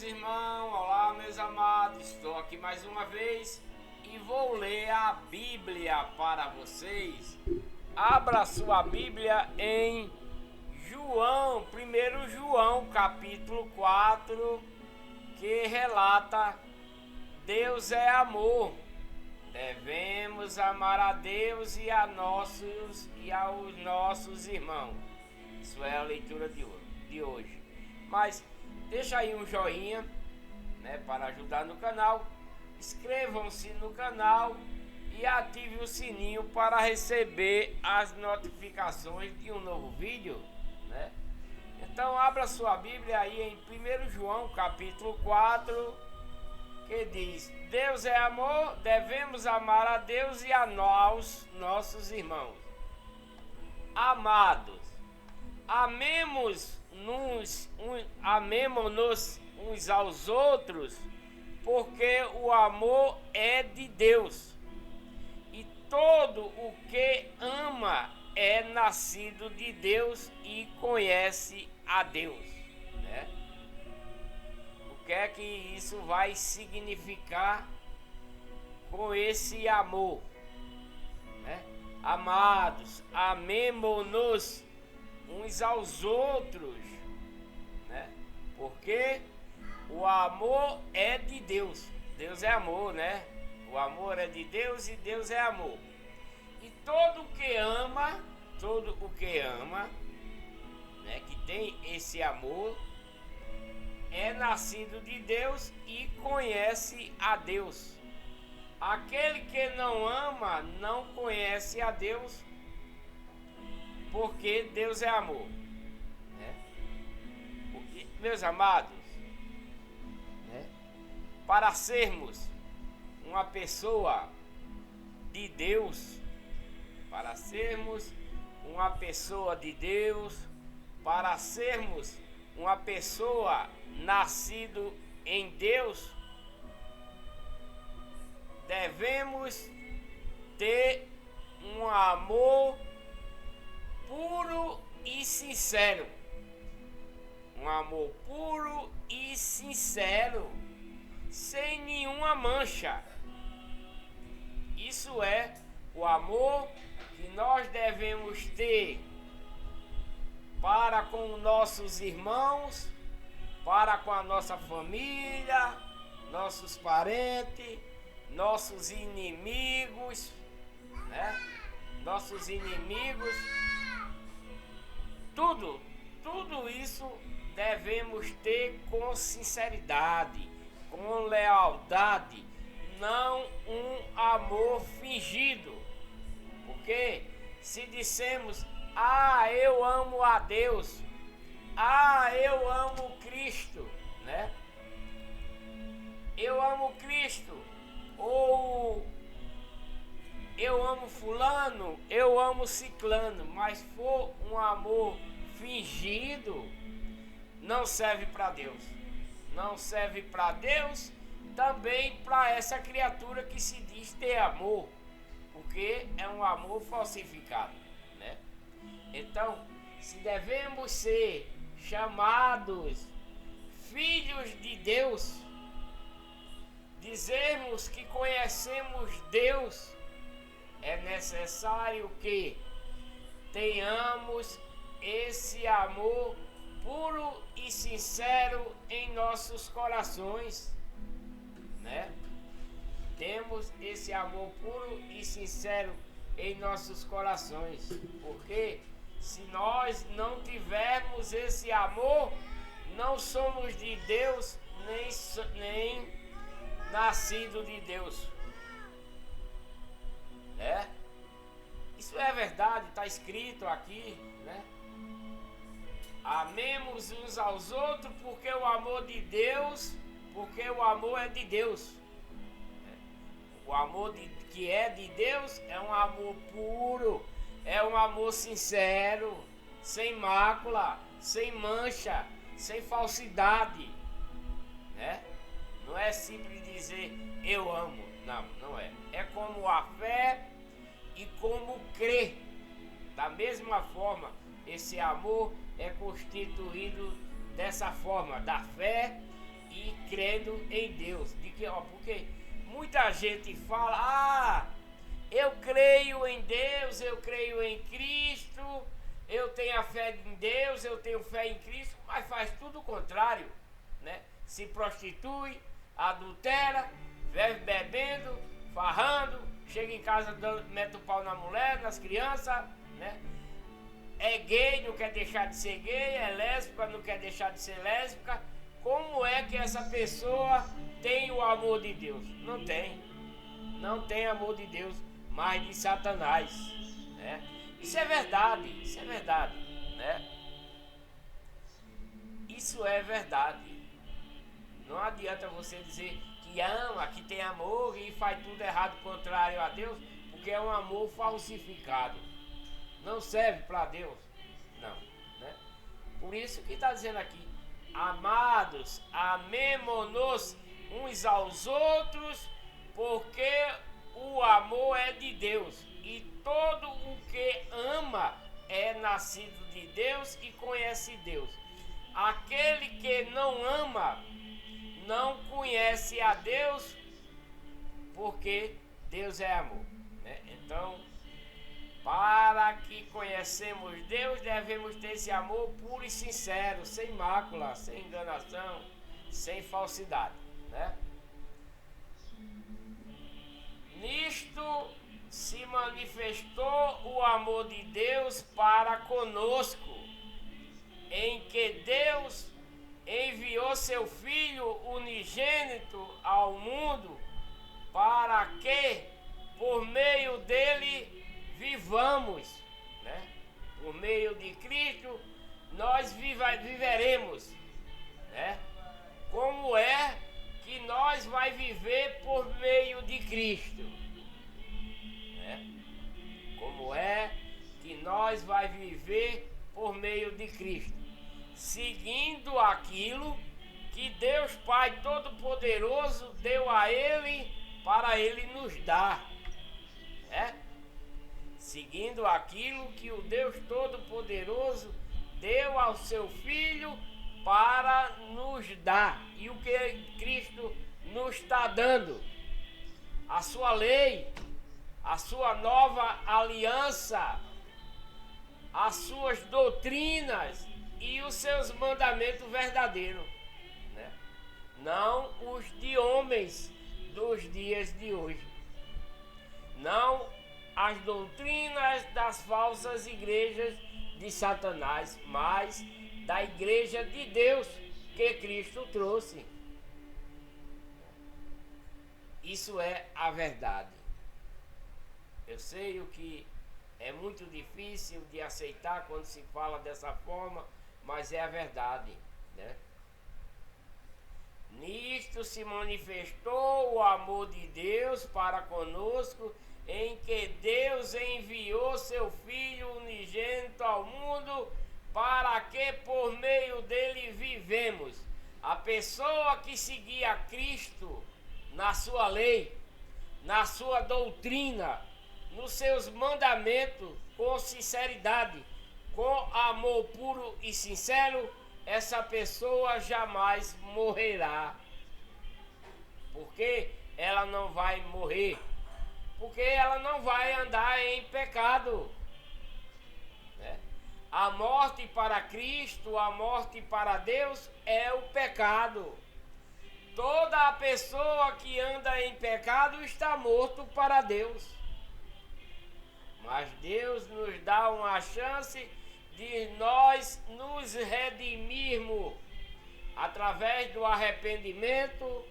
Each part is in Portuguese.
irmãos, olá meus amados, estou aqui mais uma vez e vou ler a Bíblia para vocês. Abra sua Bíblia em João, 1 João capítulo 4, que relata: Deus é amor, devemos amar a Deus e aos nossos irmãos. Isso é a leitura de hoje. Mas deixa aí um joinha, para ajudar no canal. Inscrevam-se no canal e ative o sininho para receber as notificações de um novo vídeo, Então abra sua Bíblia aí em 1 João capítulo 4, que diz: Deus é amor, devemos amar a Deus e a nossos irmãos. Amados, amemo-nos uns aos outros, porque o amor é de Deus, e todo o que ama é nascido de Deus e conhece a Deus, O que é que isso vai significar com esse amor, Amados, amemo-nos uns aos outros, Porque o amor é de Deus. Deus é amor, O amor é de Deus e Deus é amor. E todo o que ama, que tem esse amor, é nascido de Deus e conhece a Deus. Aquele que não ama não conhece a Deus, porque Deus é amor, Meus amados, para sermos uma pessoa de Deus, para sermos uma pessoa nascido em Deus, devemos ter um amor puro e sincero. Um amor puro e sincero, sem nenhuma mancha. Isso é o amor que nós devemos ter para com nossos irmãos, para com a nossa família, nossos parentes, nossos inimigos, Nossos inimigos. Tudo isso devemos ter com sinceridade, com lealdade, não um amor fingido. Porque se dissemos: eu amo a Deus, eu amo Cristo, Eu amo Cristo, ou eu amo fulano, eu amo ciclano, mas for um amor fingido, não serve para Deus. Não serve para Deus, também para essa criatura que se diz ter amor, porque é um amor falsificado, Então, se devemos ser chamados filhos de Deus, dizermos que conhecemos Deus, é necessário que tenhamos esse amor puro e sincero em nossos corações, Temos esse amor puro e sincero em nossos corações, porque se nós não tivermos esse amor, não somos de Deus, nem nascido de Deus, Isso é verdade, está escrito aqui, Amemos uns aos outros, porque o amor é de Deus. O amor que é de Deus é um amor puro, é um amor sincero, sem mácula, sem mancha, sem falsidade, Não é simples dizer eu amo, não é. É como a fé e como crer. Da mesma forma, esse amor é constituído dessa forma, da fé e crendo em Deus. Porque muita gente fala, eu creio em Deus, eu creio em Cristo, eu tenho a fé em Deus, eu tenho fé em Cristo, mas faz tudo o contrário, né? Se prostitui, adultera, vive bebendo, farrando, chega em casa, mete o pau na mulher, nas crianças, né? É gay, não quer deixar de ser gay, é lésbica, não quer deixar de ser lésbica. Como é que essa pessoa tem o amor de Deus? Não tem. Não tem amor de Deus, mas de Satanás, né? Isso é verdade, né? Isso é verdade. Não adianta você dizer que ama, que tem amor e faz tudo errado contrário a Deus, porque é um amor falsificado. Não serve para Deus, não, né? Por isso que está dizendo aqui, amados, amemo-nos uns aos outros, porque o amor é de Deus, e todo o que ama é nascido de Deus e conhece Deus. Aquele que não ama não conhece a Deus, porque Deus é amor, né? Então, para que conhecemos Deus, devemos ter esse amor puro e sincero, sem mácula, sem enganação, sem falsidade, né? Nisto se manifestou o amor de Deus para conosco, em que Deus enviou seu Filho unigênito ao mundo, para que, por meio dele, vivamos, né? Por meio de Cristo, nós viveremos, né? Como é que nós vai viver por meio de Cristo, né? Como é que nós vai viver por meio de Cristo? Seguindo aquilo que Deus Pai Todo-Poderoso deu a Ele para Ele nos dar, né? Seguindo aquilo que o Deus Todo-Poderoso deu ao seu Filho para nos dar. E o que Cristo nos está dando? A sua lei, a sua nova aliança, as suas doutrinas e os seus mandamentos verdadeiros, né? Não os de homens dos dias de hoje. Não as doutrinas das falsas igrejas de Satanás, mas da igreja de Deus que Cristo trouxe. Isso é a verdade. Eu sei o que é muito difícil de aceitar quando se fala dessa forma, mas é a verdade, né? Nisto se manifestou o amor de Deus para conosco, em que Deus enviou seu Filho unigênito ao mundo, para que por meio dele vivemos. A pessoa que seguia Cristo na sua lei, na sua doutrina, nos seus mandamentos, com sinceridade, com amor puro e sincero, essa pessoa jamais morrerá. Porque ela não vai morrer, porque ela não vai andar em pecado, né? A morte para Cristo, a morte para Deus é o pecado. Toda a pessoa que anda em pecado está morto para Deus. Mas Deus nos dá uma chance de nós nos redimirmos através do arrependimento,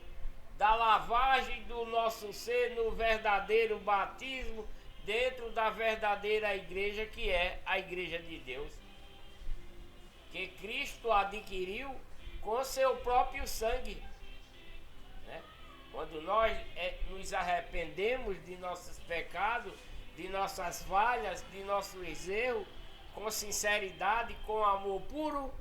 da lavagem do nosso ser no verdadeiro batismo, dentro da verdadeira igreja, que é a igreja de Deus, que Cristo adquiriu com seu próprio sangue, né? Quando nós nos arrependemos de nossos pecados, de nossas falhas, de nossos erros, com sinceridade, com amor puro,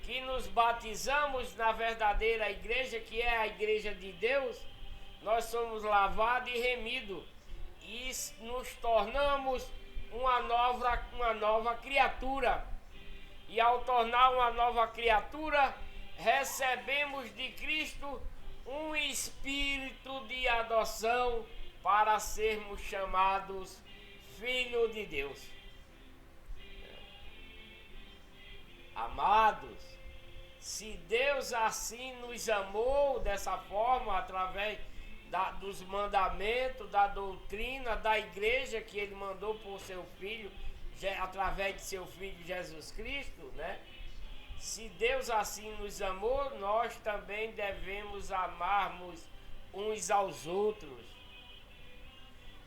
que nos batizamos na verdadeira igreja, que é a igreja de Deus, nós somos lavados e remidos e nos tornamos uma nova criatura. E ao tornar uma nova criatura, recebemos de Cristo um espírito de adoção para sermos chamados filhos de Deus. Amados, se Deus assim nos amou dessa forma, através dos mandamentos, da doutrina, da igreja que Ele mandou por seu Filho, através de seu Filho Jesus Cristo, né? Se Deus assim nos amou, nós também devemos amarmos uns aos outros.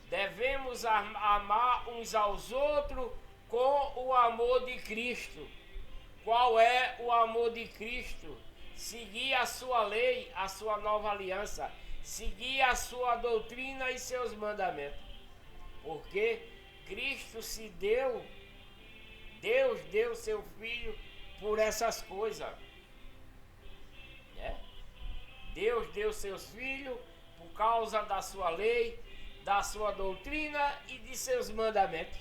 Devemos amar uns aos outros com o amor de Cristo. Qual é o amor de Cristo? Seguir a sua lei, a sua nova aliança. Seguir a sua doutrina e seus mandamentos. Porque Cristo se deu, Deus deu seu Filho por essas coisas. Deus deu seus filhos por causa da sua lei, da sua doutrina e de seus mandamentos.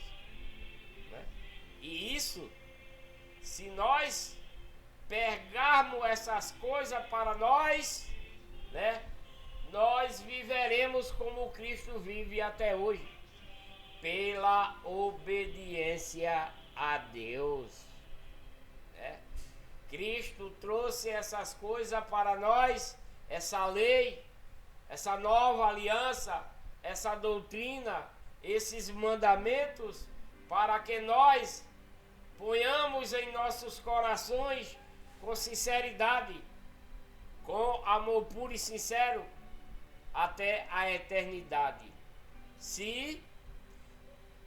E isso, se nós pegarmos essas coisas para nós, nós viveremos como Cristo vive até hoje, pela obediência a Deus. Cristo trouxe essas coisas para nós, essa lei, essa nova aliança, essa doutrina, esses mandamentos, para que nós ponhamos em nossos corações com sinceridade, com amor puro e sincero, até a eternidade. Se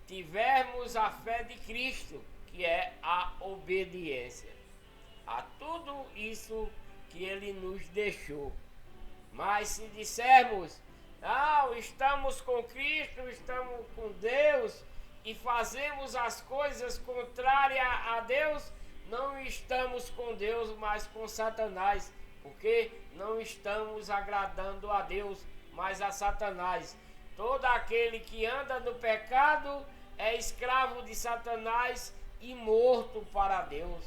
tivermos a fé de Cristo, que é a obediência a tudo isso que Ele nos deixou. Mas se dissermos, não, estamos com Cristo, estamos com Deus, e fazemos as coisas contrárias a Deus, não estamos com Deus, mas com Satanás, porque não estamos agradando a Deus, mas a Satanás. Todo aquele que anda no pecado é escravo de Satanás e morto para Deus.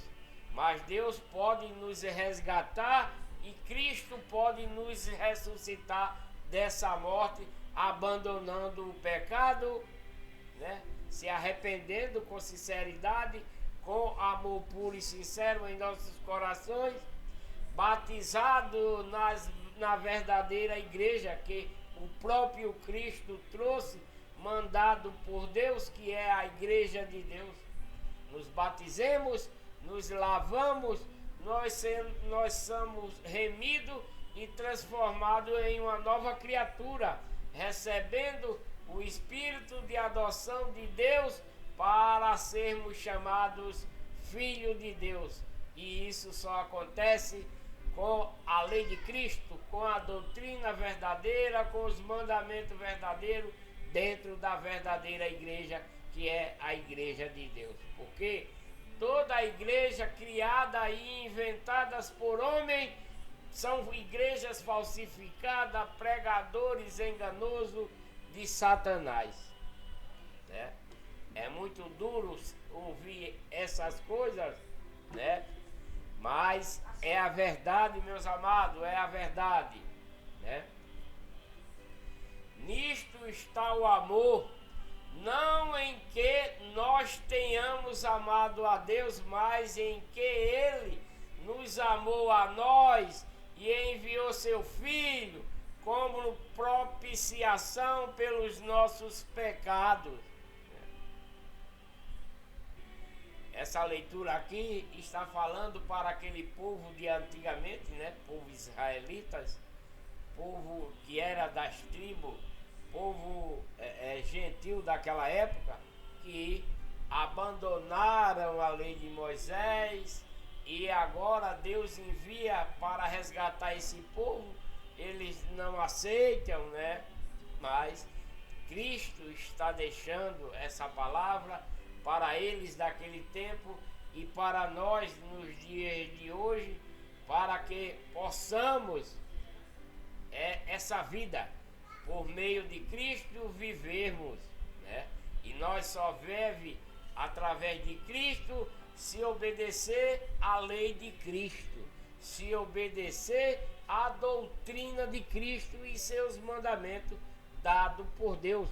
Mas Deus pode nos resgatar e Cristo pode nos ressuscitar dessa morte, abandonando o pecado, se arrependendo com sinceridade, com amor puro e sincero em nossos corações, batizado na verdadeira igreja que o próprio Cristo trouxe, mandado por Deus, que é a igreja de Deus. Nos batizemos, nos lavamos, nós somos remidos e transformados em uma nova criatura, recebendo o Espírito de adoção de Deus para sermos chamados filhos de Deus. E isso só acontece com a lei de Cristo, com a doutrina verdadeira, com os mandamentos verdadeiros, dentro da verdadeira igreja, que é a igreja de Deus. Porque toda a igreja criada e inventadas por homem são igrejas falsificadas, pregadores enganosos de Satanás. É muito duro ouvir essas coisas, mas é a verdade, meus amados, é a verdade. Nisto está o amor, não em que nós tenhamos amado a Deus, mas em que Ele nos amou a nós e enviou seu Filho como propiciação pelos nossos pecados. Essa leitura aqui está falando para aquele povo de antigamente, povo israelitas, povo que era das tribos, povo gentil daquela época, que abandonaram a lei de Moisés e agora Deus envia para resgatar esse povo. Eles não aceitam, mas Cristo está deixando essa palavra para eles daquele tempo e para nós nos dias de hoje, para que possamos essa vida por meio de Cristo vivermos, e nós só vivemos através de Cristo se obedecer à lei de Cristo, se obedecer à doutrina de Cristo e seus mandamentos dados por Deus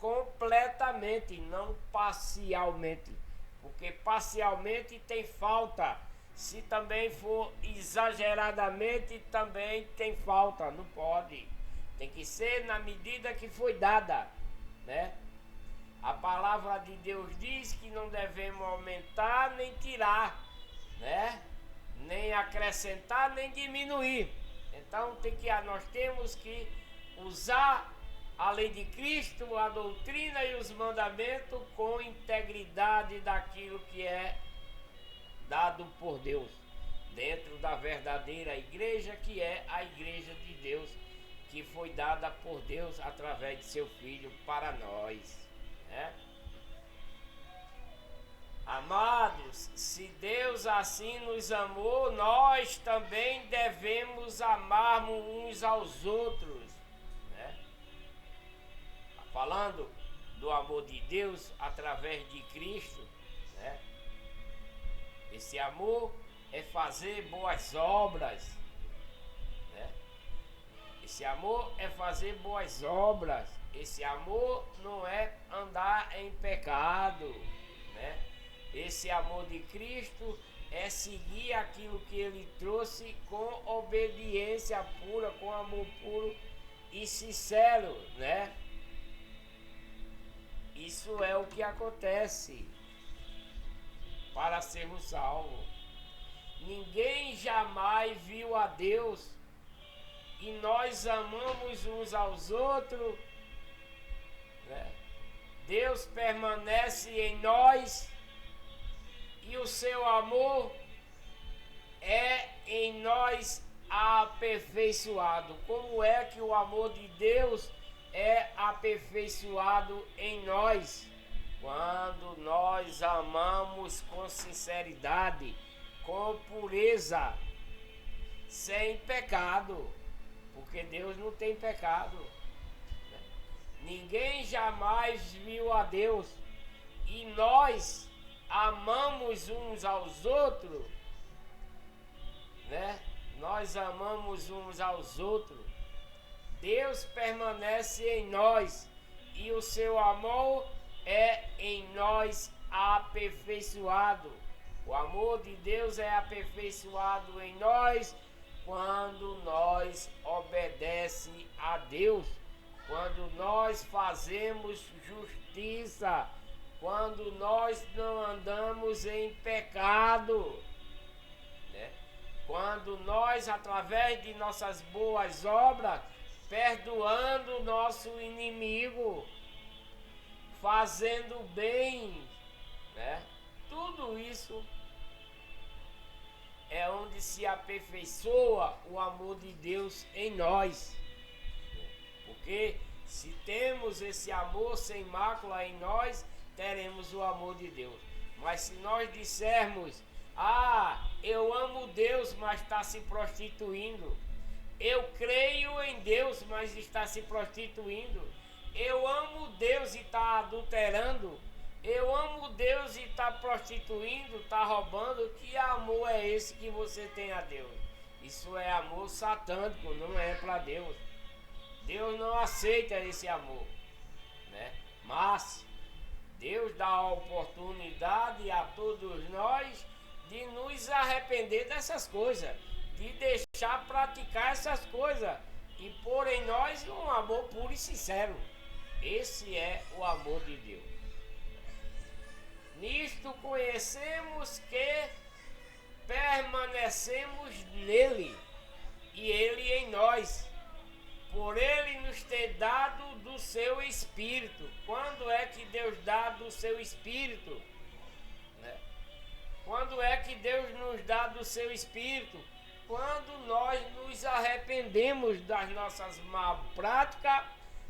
completamente, não parcialmente, porque parcialmente tem falta. Se também for exageradamente, também tem falta, não pode. Tem que ser na medida que foi dada, né? A palavra de Deus diz que não devemos aumentar nem tirar, né? Nem acrescentar nem diminuir. Então nós temos que usar a lei de Cristo, a doutrina e os mandamentos com integridade daquilo que é dado por Deus, dentro da verdadeira igreja, que é a igreja de Deus, que foi dada por Deus através de seu Filho para nós, né? Amados, se Deus assim nos amou, nós também devemos amarmos uns aos outros, né? Falando do amor de Deus através de Cristo, né? Esse amor é fazer boas obras, né? Esse amor é fazer boas obras. Esse amor não é andar em pecado, né? Esse amor de Cristo é seguir aquilo que ele trouxe com obediência pura, com amor puro e sincero, né? Isso é o que acontece para sermos salvos. Ninguém jamais viu a Deus e nós amamos uns aos outros, né? Deus permanece em nós e o seu amor é em nós aperfeiçoado. Como é que o amor de Deus é aperfeiçoado em nós? Quando nós amamos com sinceridade, com pureza, sem pecado, porque Deus não tem pecado. Ninguém jamais viu a Deus e nós amamos uns aos outros, né? Nós amamos uns aos outros. Deus permanece em nós e o seu amor é em nós aperfeiçoado. O amor de Deus é aperfeiçoado em nós quando nós obedecemos a Deus, quando nós fazemos justiça, quando nós não andamos em pecado, né? Quando nós, através de nossas boas obras, perdoando o nosso inimigo, fazendo bem, né? Tudo isso é onde se aperfeiçoa o amor de Deus em nós. Porque se temos esse amor sem mácula em nós, teremos o amor de Deus. Mas se nós dissermos, eu amo Deus, mas está se prostituindo. Eu creio em Deus, mas está se prostituindo. Eu amo Deus e está adulterando. Eu amo Deus e está prostituindo, está roubando. Que amor é esse que você tem a Deus? Isso é amor satânico, não é para Deus. Deus não aceita esse amor, né? Mas Deus dá a oportunidade a todos nós de nos arrepender dessas coisas, de deixar praticar essas coisas e pôr em nós um amor puro e sincero. Esse é o amor de Deus. Nisto conhecemos que permanecemos nele e ele em nós, por ele nos ter dado do seu Espírito. Quando é que Deus dá do seu Espírito? Né? Quando é que Deus nos dá do seu Espírito? Quando nós nos arrependemos das nossas más práticas,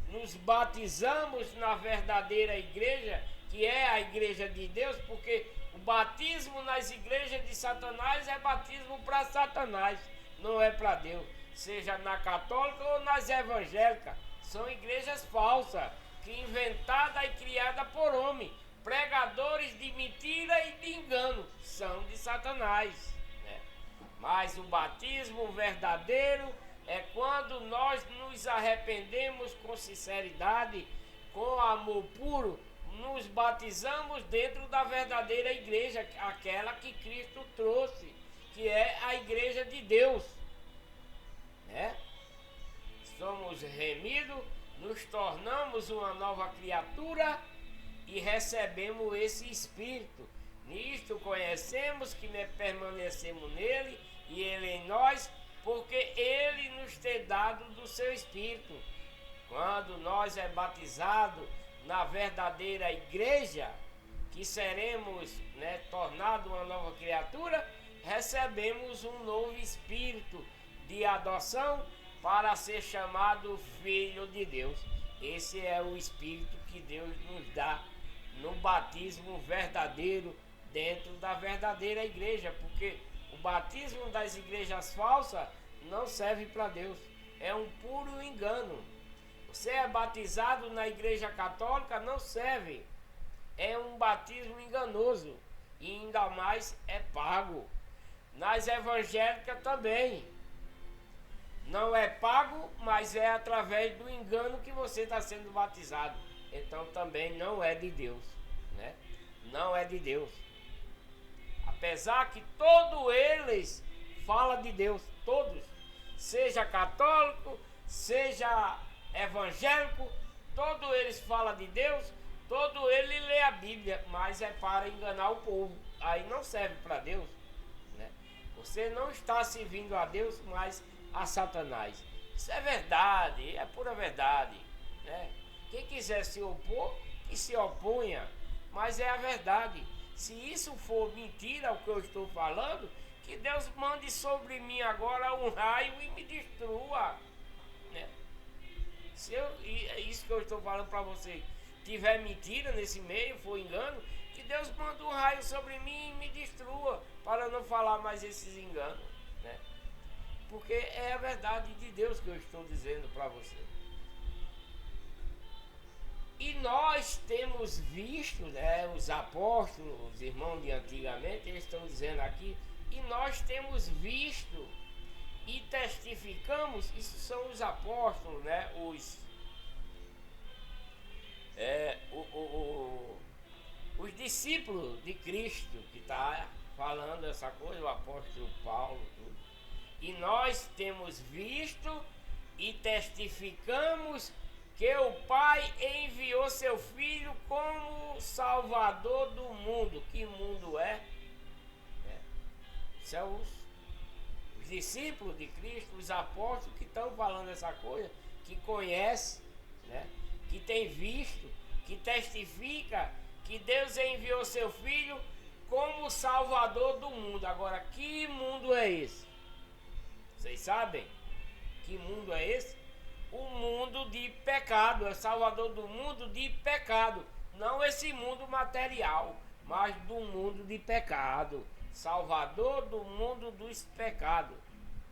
nos batizamos na verdadeira igreja, que é a igreja de Deus, porque o batismo nas igrejas de Satanás é batismo para Satanás, não é para Deus. Seja na católica ou nas evangélicas, são igrejas falsas, que inventadas e criadas por homem, pregadores de mentira e de engano, são de Satanás, né? Mas o batismo verdadeiro é quando nós nos arrependemos com sinceridade, com amor puro, nos batizamos dentro da verdadeira igreja, aquela que Cristo trouxe, que é a igreja de Deus, né? Somos remidos, nos tornamos uma nova criatura e recebemos esse Espírito. Nisto conhecemos que permanecemos nele e ele em nós, porque ele nos tem dado do seu Espírito. Quando nós é batizado na verdadeira igreja, que seremos, né, tornado uma nova criatura, recebemos um novo Espírito de adoção para ser chamado Filho de Deus. Esse é o Espírito que Deus nos dá no batismo verdadeiro, dentro da verdadeira igreja, porque o batismo das igrejas falsas não serve para Deus, é um puro engano. Você é batizado na igreja católica, não serve, é um batismo enganoso e ainda mais é pago. Nas evangélicas também não é pago, mas é através do engano que você está sendo batizado, então também não é de Deus, né? Não é de Deus. Apesar que todos eles falam de Deus, todos, seja católico, seja evangélico, todos eles falam de Deus, todos eles lê a Bíblia, mas é para enganar o povo, aí não serve para Deus, né? Você não está servindo a Deus, mas a Satanás. Isso é verdade, é pura verdade, né? Quem quiser se opor, que se oponha, mas é a verdade. Se isso for mentira, o que eu estou falando, que Deus mande sobre mim agora um raio e me destrua, né? Se isso que eu estou falando para você tiver mentira nesse meio, for engano, que Deus mande um raio sobre mim e me destrua, para não falar mais esses enganos, né? Porque é a verdade de Deus que eu estou dizendo para você. E nós temos visto, né, os apóstolos, os irmãos de antigamente, eles estão dizendo aqui, e nós temos visto e testificamos, isso são os apóstolos, né, os discípulos de Cristo, que está falando essa coisa, o apóstolo Paulo, tudo. E nós temos visto e testificamos que o Pai enviou seu Filho como Salvador do mundo. Que mundo é? São os discípulos de Cristo, os apóstolos que estão falando essa coisa, que conhecem, né? Que tem visto, que testifica que Deus enviou seu Filho como Salvador do mundo. Agora, que mundo é esse? Vocês sabem? Que mundo é esse? O mundo de pecado, é Salvador do mundo de pecado, não esse mundo material, mas do mundo de pecado, Salvador do mundo dos pecados,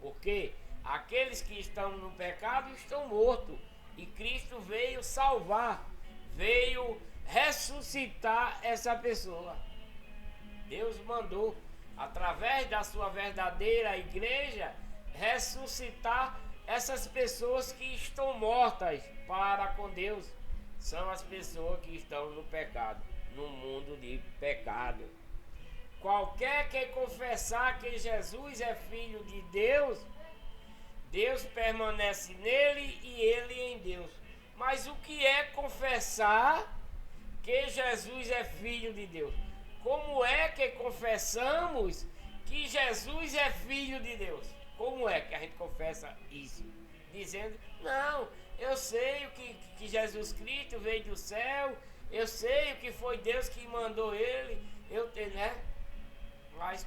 porque aqueles que estão no pecado estão mortos, e Cristo veio salvar, veio ressuscitar essa pessoa. Deus mandou, através da sua verdadeira igreja, ressuscitar essas pessoas que estão mortas para com Deus. São as pessoas que estão no pecado, no mundo de pecado. Qualquer que confessar que Jesus é Filho de Deus, Deus permanece nele e ele em Deus. Mas o que é confessar que Jesus é Filho de Deus? Como é que confessamos que Jesus é Filho de Deus? Como é que a gente confessa isso? Dizendo, não, eu sei que Jesus Cristo veio do céu, eu sei o que foi Deus que mandou ele, né? Mas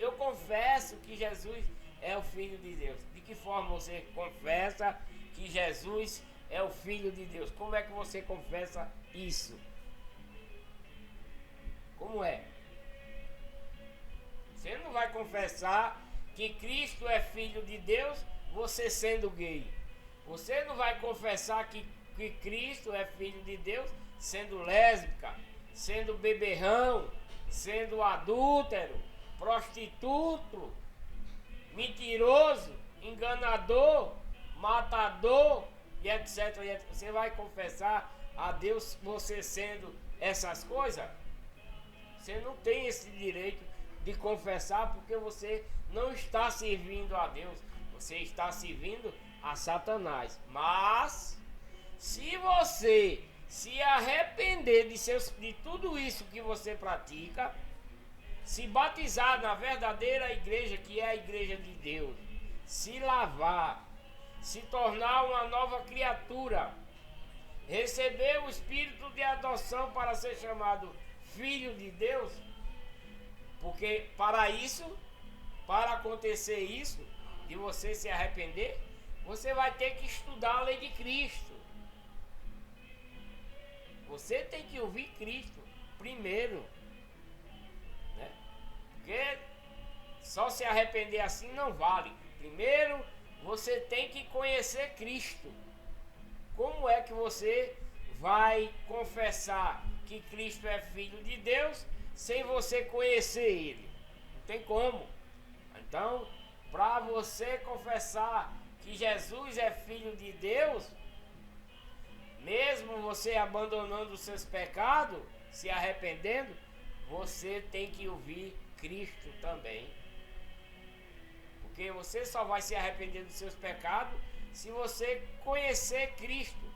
eu confesso que Jesus é o Filho de Deus. De que forma você confessa que Jesus é o Filho de Deus? Como é que você confessa isso? Como é? Você não vai confessar que Cristo é Filho de Deus, você sendo gay. Você não vai confessar que Cristo é Filho de Deus, sendo lésbica, sendo beberrão, sendo adúltero, prostituto. mentiroso, enganador, matador e etc. Você vai confessar a Deus você sendo essas coisas? Você não tem esse direito de confessar, porque você não está servindo a Deus, você está servindo a Satanás. Mas se você se arrepender de tudo isso que você pratica, se batizar na verdadeira igreja, que é a igreja de Deus, se lavar, se tornar uma nova criatura, receber o espírito de adoção para ser chamado filho de Deus, porque para acontecer isso, de você se arrepender, você vai ter que estudar a lei de Cristo. Você tem que ouvir Cristo primeiro, né? Porque só se arrepender assim não vale. Primeiro você tem que conhecer Cristo. Como é que você vai confessar que Cristo é filho de Deus sem você conhecer Ele? Não tem como. Então, para você confessar que Jesus é filho de Deus, mesmo você abandonando os seus pecados, se arrependendo, você tem que ouvir Cristo também. Porque você só vai se arrepender dos seus pecados se você conhecer Cristo,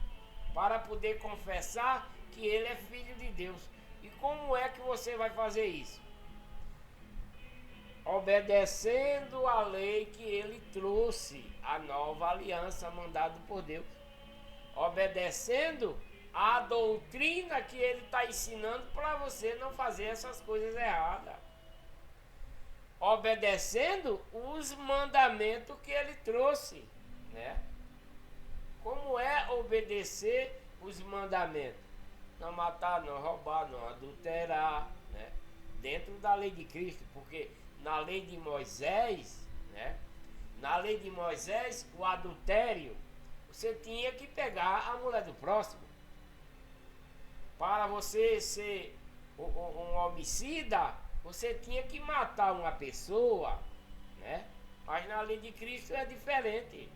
para poder confessar que Ele é filho de Deus. E como é que você vai fazer isso? Obedecendo a lei que Ele trouxe, a nova aliança mandada por Deus. Obedecendo a doutrina que Ele está ensinando para você não fazer essas coisas erradas. Obedecendo os mandamentos que Ele trouxe, né? Como é obedecer os mandamentos? Não matar, não roubar, não adulterar, né? Dentro da lei de Cristo, porque na lei de Moisés, né? Na lei de Moisés, o adultério, você tinha que pegar a mulher do próximo. Para você ser um homicida, você tinha que matar uma pessoa, né? Mas na lei de Cristo é diferente.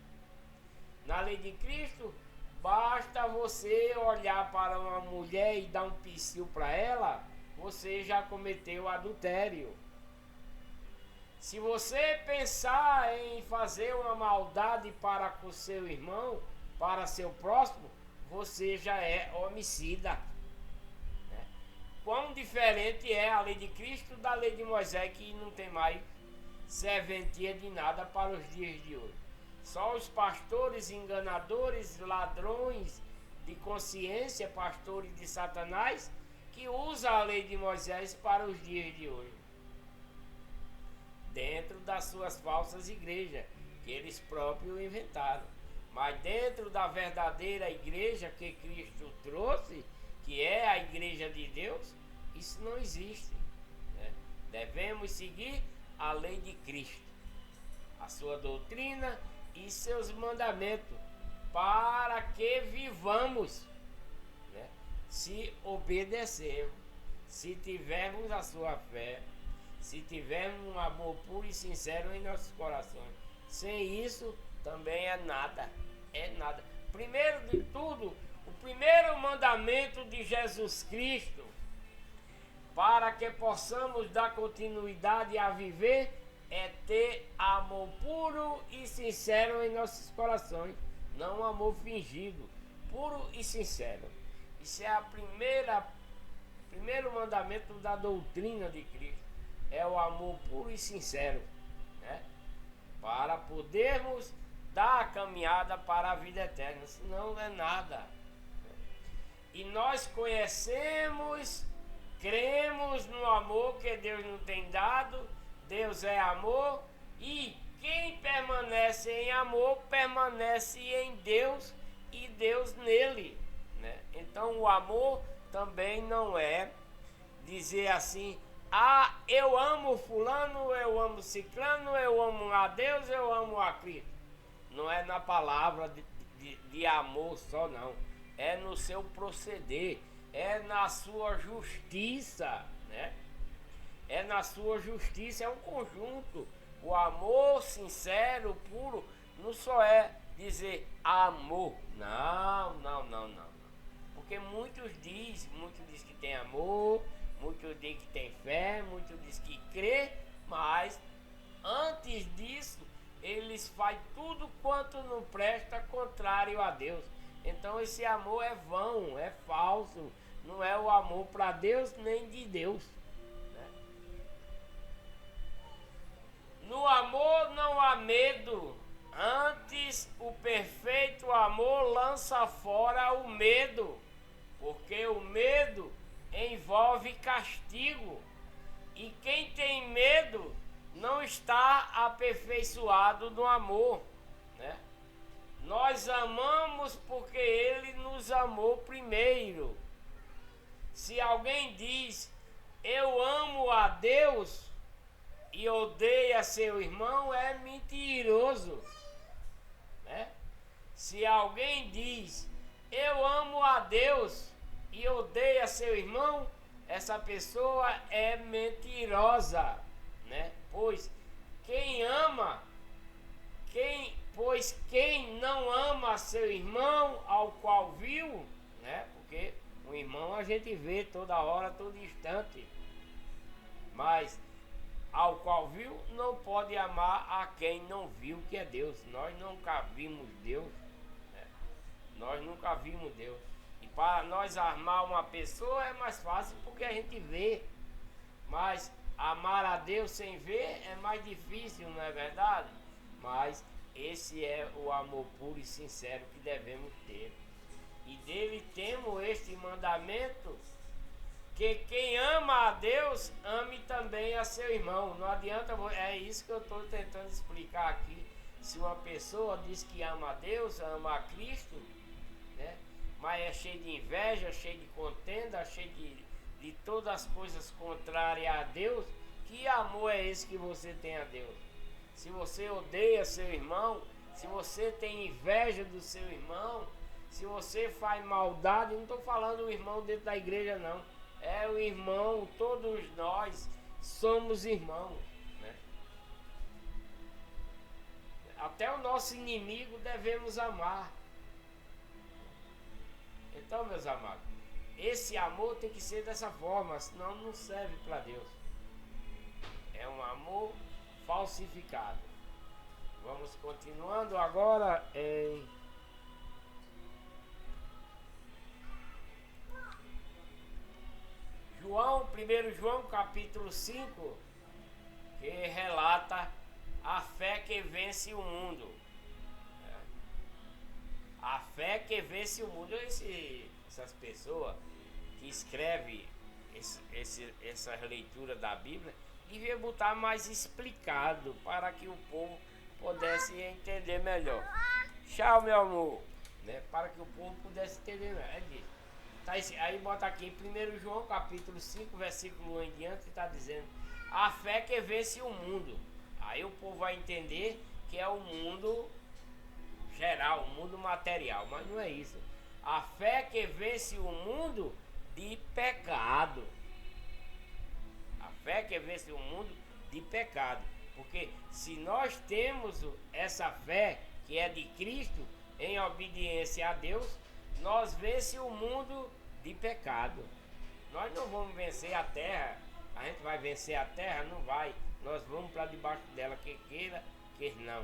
Na lei de Cristo, basta você olhar para uma mulher e dar um psiu para ela, você já cometeu adultério. Se você pensar em fazer uma maldade para com seu irmão, para seu próximo, você já é homicida. Né? Quão diferente é a lei de Cristo da lei de Moisés, que não tem mais serventia de nada para os dias de hoje. Só os pastores enganadores, ladrões de consciência, pastores de Satanás, que usam a lei de Moisés para os dias de hoje. Dentro das suas falsas igrejas, que eles próprios inventaram. Mas dentro da verdadeira igreja que Cristo trouxe, que é a igreja de Deus, isso não existe. Né? Devemos seguir a lei de Cristo, a sua doutrina e seus mandamentos, para que vivamos, né? Se obedecermos, se tivermos a sua fé, se tivermos um amor puro e sincero em nossos corações. Sem isso também é nada, é nada. Primeiro de tudo, o primeiro mandamento de Jesus Cristo, para que possamos dar continuidade a viver, é ter amor puro e sincero em nossos corações, não amor fingido, puro e sincero. Isso é primeiro mandamento da doutrina de Cristo, é o amor puro e sincero, né? Para podermos dar a caminhada para a vida eterna, senão não é nada. E nós conhecemos, cremos no amor que Deus nos tem dado. Deus é amor, e quem permanece em amor permanece em Deus e Deus nele, né? Então o amor também não é dizer assim: ah, eu amo fulano, eu amo ciclano, eu amo a Deus, eu amo a Cristo. Não é na palavra de amor só, não. É no seu proceder, é na sua justiça, né? É na sua justiça, é um conjunto O amor sincero, puro, não só é dizer amor. Não, não, não, não. Porque muitos diz que tem amor, muitos dizem que tem fé, muitos dizem que crê, mas antes disso, eles fazem tudo quanto não presta contrário a Deus. Então esse amor é vão, é falso, não é o amor para Deus nem de Deus. Né? No amor não há medo, antes o perfeito amor lança fora o medo, porque o medo envolve castigo, e quem tem medo não está aperfeiçoado no amor, né? Nós amamos porque Ele nos amou primeiro. Se alguém diz, eu amo a Deus e odeia seu irmão, é mentiroso, né? Se alguém diz, eu amo a Deus e odeia seu irmão, essa pessoa é mentirosa, né? Pois quem não ama seu irmão ao qual viu, né? Porque o irmão a gente vê toda hora, todo instante, mas ao qual viu não pode amar a quem não viu, que é Deus. Nós nunca vimos Deus, né? Nós nunca vimos Deus. E para nós amar uma pessoa é mais fácil porque a gente vê, mas amar a Deus sem ver é mais difícil, não é verdade? Mas esse é o amor puro e sincero que devemos ter. E dele temos este mandamento, que quem ama a Deus, ame também a seu irmão. Não adianta, é isso que eu estou tentando explicar aqui. Se uma pessoa diz que ama a Deus, ama a Cristo, né? Mas é cheio de inveja, cheio de contenda, cheio de todas as coisas contrárias a Deus, que amor é esse que você tem a Deus? Se você odeia seu irmão, se você tem inveja do seu irmão, se você faz maldade, não estou falando o irmão dentro da igreja não, é o irmão, todos nós somos irmãos, né? Até o nosso inimigo devemos amar. Então, meus amados, esse amor tem que ser dessa forma, senão não serve para Deus. É um amor falsificado. Vamos continuando agora em João, 1 João capítulo 5, que relata a fé que vence o mundo. A fé que vence o mundo. Essas pessoas que escrevem essa leitura da Bíblia devia botar mais explicado para que o povo pudesse entender melhor. Tchau, meu amor, né? Para que o povo pudesse entender melhor. É disso. Tá, aí bota aqui em 1 João capítulo 5, versículo 1 em diante, está dizendo a fé que vence o mundo. Aí o povo vai entender que é o mundo geral, o mundo material, mas não é isso. A fé que vence o mundo de pecado. A fé que vence o mundo de pecado. Porque se nós temos essa fé que é de Cristo, em obediência a Deus, nós vencemos o mundo de pecado. Nós não vamos vencer a terra. A gente vai vencer a terra? Não vai. Nós vamos para debaixo dela, que queira, que não.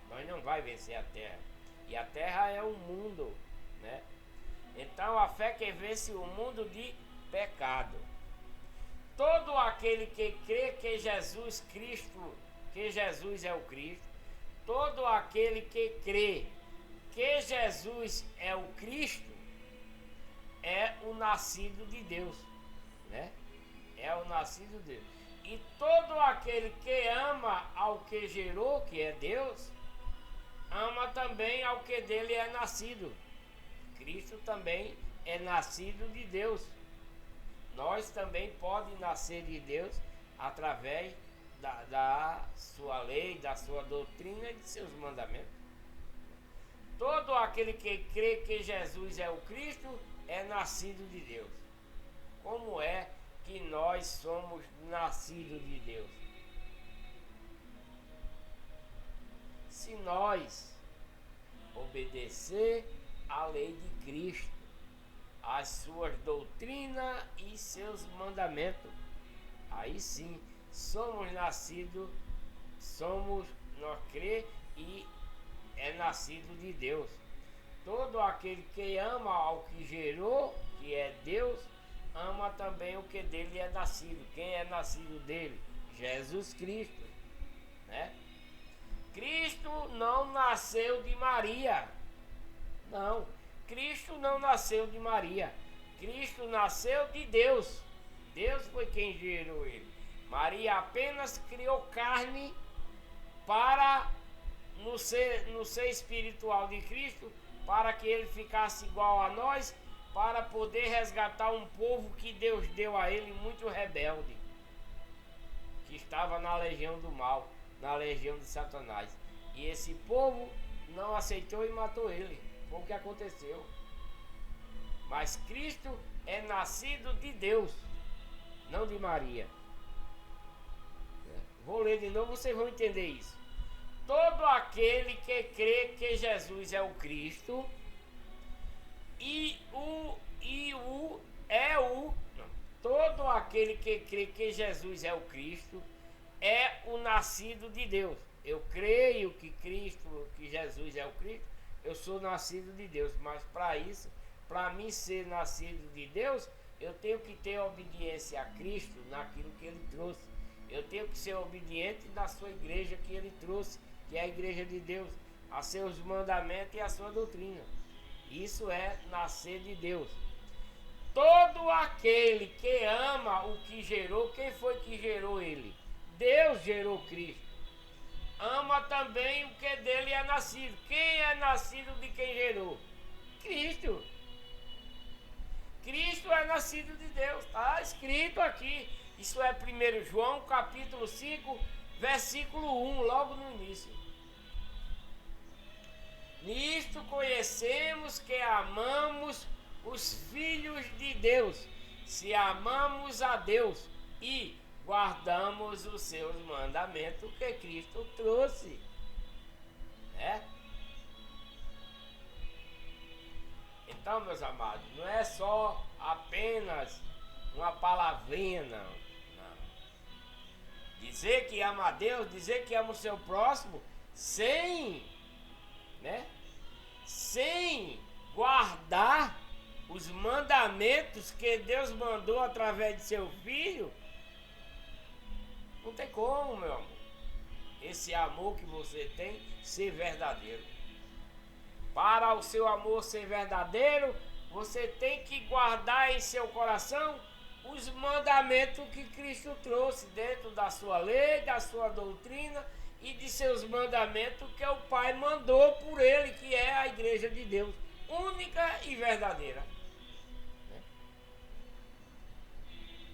Nós não vai vencer a terra. E a terra é o mundo, né? Então a fé que vence o mundo de pecado. Todo aquele que crê que Jesus Cristo, que Jesus é o Cristo, todo aquele que crê que Jesus é o Cristo, é o nascido de Deus, né? É o nascido de Deus. E todo aquele que ama ao que gerou, que é Deus, ama também ao que dele é nascido. Cristo também é nascido de Deus. Nós também podemos nascer de Deus através da sua lei, da sua doutrina e de seus mandamentos. Todo aquele que crê que Jesus é o Cristo é nascido de Deus. Como é que nós somos nascidos de Deus? se nós obedecer à lei de Cristo, as suas doutrinas e seus mandamentos. Aí sim, somos nascidos, nós crê e é nascido de Deus. Todo aquele que ama ao que gerou, que é Deus, ama também o que dele é nascido. Quem é nascido dele? Jesus Cristo, né? Cristo não nasceu de Maria. Não, Cristo não nasceu de Maria. Cristo nasceu de Deus. Deus foi quem gerou ele. Maria apenas criou carne para no ser espiritual de Cristo, para que ele ficasse igual a nós, para poder resgatar um povo que Deus deu a ele muito rebelde, que estava na legião do mal, na legião de Satanás. E esse povo não aceitou e matou ele. Foi o que aconteceu. Mas Cristo é nascido de Deus, não de Maria. Vou ler de novo, vocês vão entender isso. Todo aquele que crê que Jesus é o Cristo todo aquele que crê que Jesus é o Cristo é o nascido de Deus. Eu creio que Jesus é o Cristo, eu sou nascido de Deus, mas para isso, para mim ser nascido de Deus, eu tenho que ter obediência a Cristo naquilo que ele trouxe. Eu tenho que ser obediente na sua igreja que ele trouxe, que é a igreja de Deus, a seus mandamentos e a sua doutrina. Isso é nascer de Deus. Todo aquele que ama o que gerou, quem foi que gerou ele? Deus gerou Cristo. Ama também o que dele é nascido. Quem é nascido de quem gerou? Cristo. Cristo é nascido de Deus. Está escrito aqui. Isso é 1 João capítulo 5, versículo 1, logo no início. Nisto conhecemos que amamos os filhos de Deus, se amamos a Deus e guardamos os seus mandamentos que Cristo trouxe. Então, meus amados, não é só apenas uma palavrinha, não. Dizer que ama a Deus, dizer que ama o seu próximo, sem guardar os mandamentos que Deus mandou através de seu Filho, não tem como, meu amor, esse amor que você tem ser verdadeiro. Para o seu amor ser verdadeiro, você tem que guardar em seu coração os mandamentos que Cristo trouxe dentro da sua lei, da sua doutrina e de seus mandamentos que o Pai mandou por ele, que é a igreja de Deus, única e verdadeira.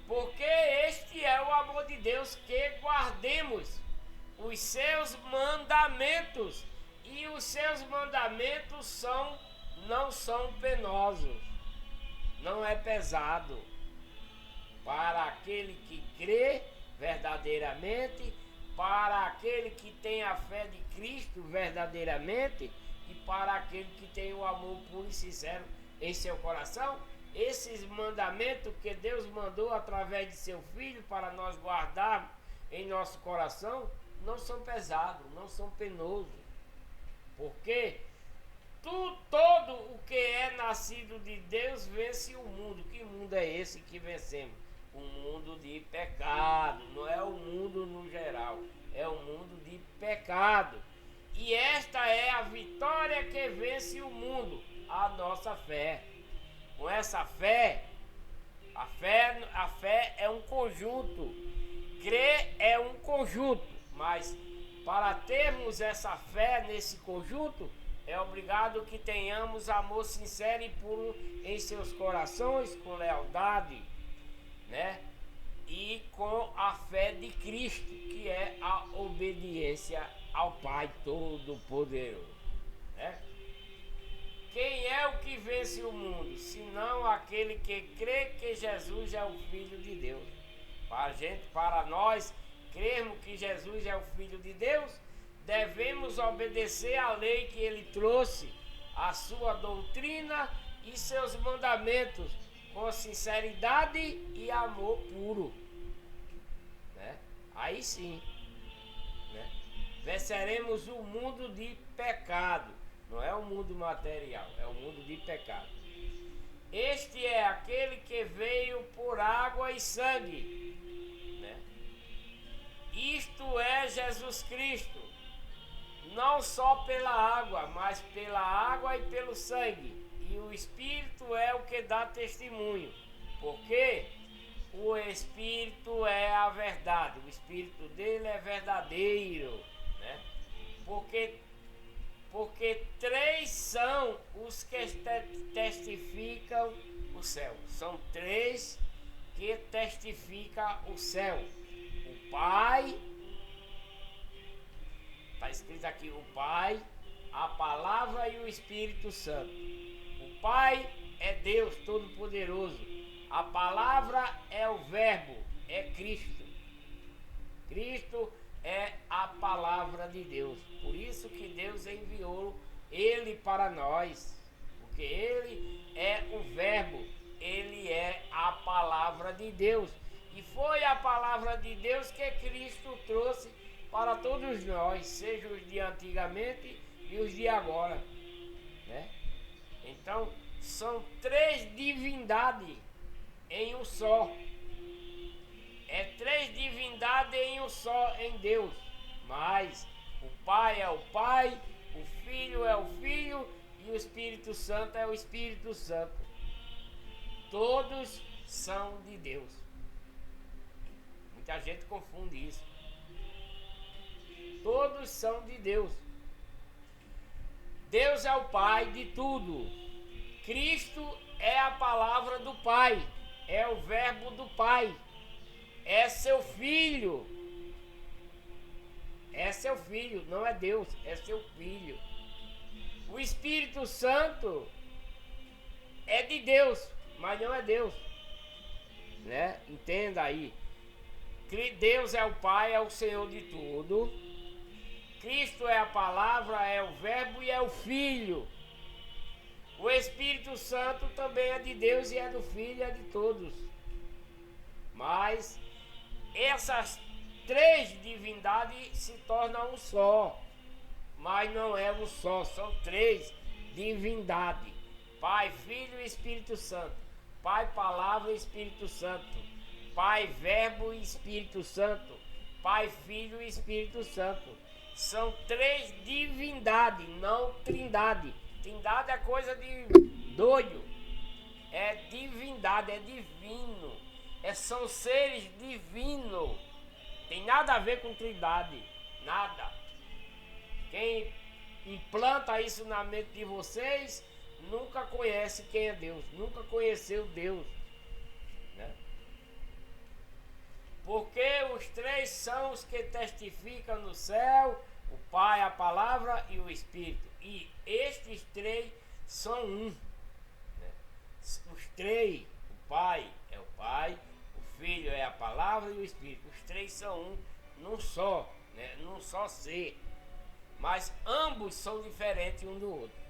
Porque este é o amor de Deus, que guardemos os seus mandamentos, e os seus mandamentos não são penosos, não é pesado para aquele que crê verdadeiramente, para aquele que tem a fé de Cristo verdadeiramente e para aquele que tem o amor puro e sincero em seu coração. Esses mandamentos que Deus mandou através de seu Filho para nós guardarmos em nosso coração não são pesados, não são penosos, porque todo o que é nascido de Deus vence o mundo. Que mundo é esse que vencemos? O mundo de pecado. Não é o mundo no geral, é o mundo de pecado. E esta é a vitória que vence o mundo, a nossa fé. Com essa fé, a fé é um conjunto, crer é um conjunto, mas para termos essa fé nesse conjunto, é obrigado que tenhamos amor sincero e puro em seus corações, com lealdade, e com a fé de Cristo, que é a obediência ao Pai Todo-Poderoso. Quem é o que vence o mundo, senão aquele que crê que Jesus é o Filho de Deus? Para nós crermos que Jesus é o Filho de Deus, devemos obedecer à lei que ele trouxe, a sua doutrina e seus mandamentos, com sinceridade e amor puro, né? Aí sim, né? Venceremos o mundo de pecado. Não é o mundo material, é o mundo de pecado. Este é aquele que veio por água e sangue, né? Isto é Jesus Cristo, não só pela água, mas pela água e pelo sangue. E o Espírito é o que dá testemunho, porque o Espírito é a verdade, o Espírito dele é verdadeiro, né? Porque três são os que testificam o céu. São três que testificam o céu. O Pai, está escrito aqui, o Pai, a Palavra e o Espírito Santo. O Pai é Deus Todo-Poderoso. A Palavra é o Verbo, é Cristo. Cristo é a Palavra de Deus. Por isso que Deus enviou Ele para nós. Porque Ele é o Verbo, Ele é a Palavra de Deus. E foi a Palavra de Deus que Cristo trouxe para todos nós, seja os de antigamente e os de agora, né? Então, são três divindades em um só. É três divindades em um só, em Deus. Mas o Pai é o Pai, o Filho é o Filho e o Espírito Santo é o Espírito Santo. Todos são de Deus. Muita gente confunde isso. Todos são de Deus. Deus é o Pai de tudo. Cristo é a palavra do Pai, é o verbo do Pai, é seu filho. É seu filho, não é Deus, é seu filho. O Espírito Santo é de Deus, mas não é Deus, né? Entenda aí. Deus é o Pai, é o Senhor de tudo. Cristo é a palavra, é o verbo e é o Filho. O Espírito Santo também é de Deus e é do Filho e é de todos. Mas essas três divindades se tornam um só. Mas não é um só, são três divindades. Pai, Filho e Espírito Santo. Pai, Palavra e Espírito Santo. Pai, Verbo e Espírito Santo. Pai, Filho e Espírito Santo. São três divindades, não trindade. Trindade é coisa de doido. É divindade, é divino. São seres divinos. Tem nada a ver com trindade. Nada. Quem implanta isso na mente de vocês nunca conhece quem é Deus. Nunca conheceu Deus, né? Porque os três são os que testificam no céu, o Pai, a Palavra e o Espírito. E estes três são um, né? Os três, o Pai é o Pai, o Filho é a Palavra e o Espírito. Os três são um, num só, né? Num só ser. Mas ambos são diferentes um do outro.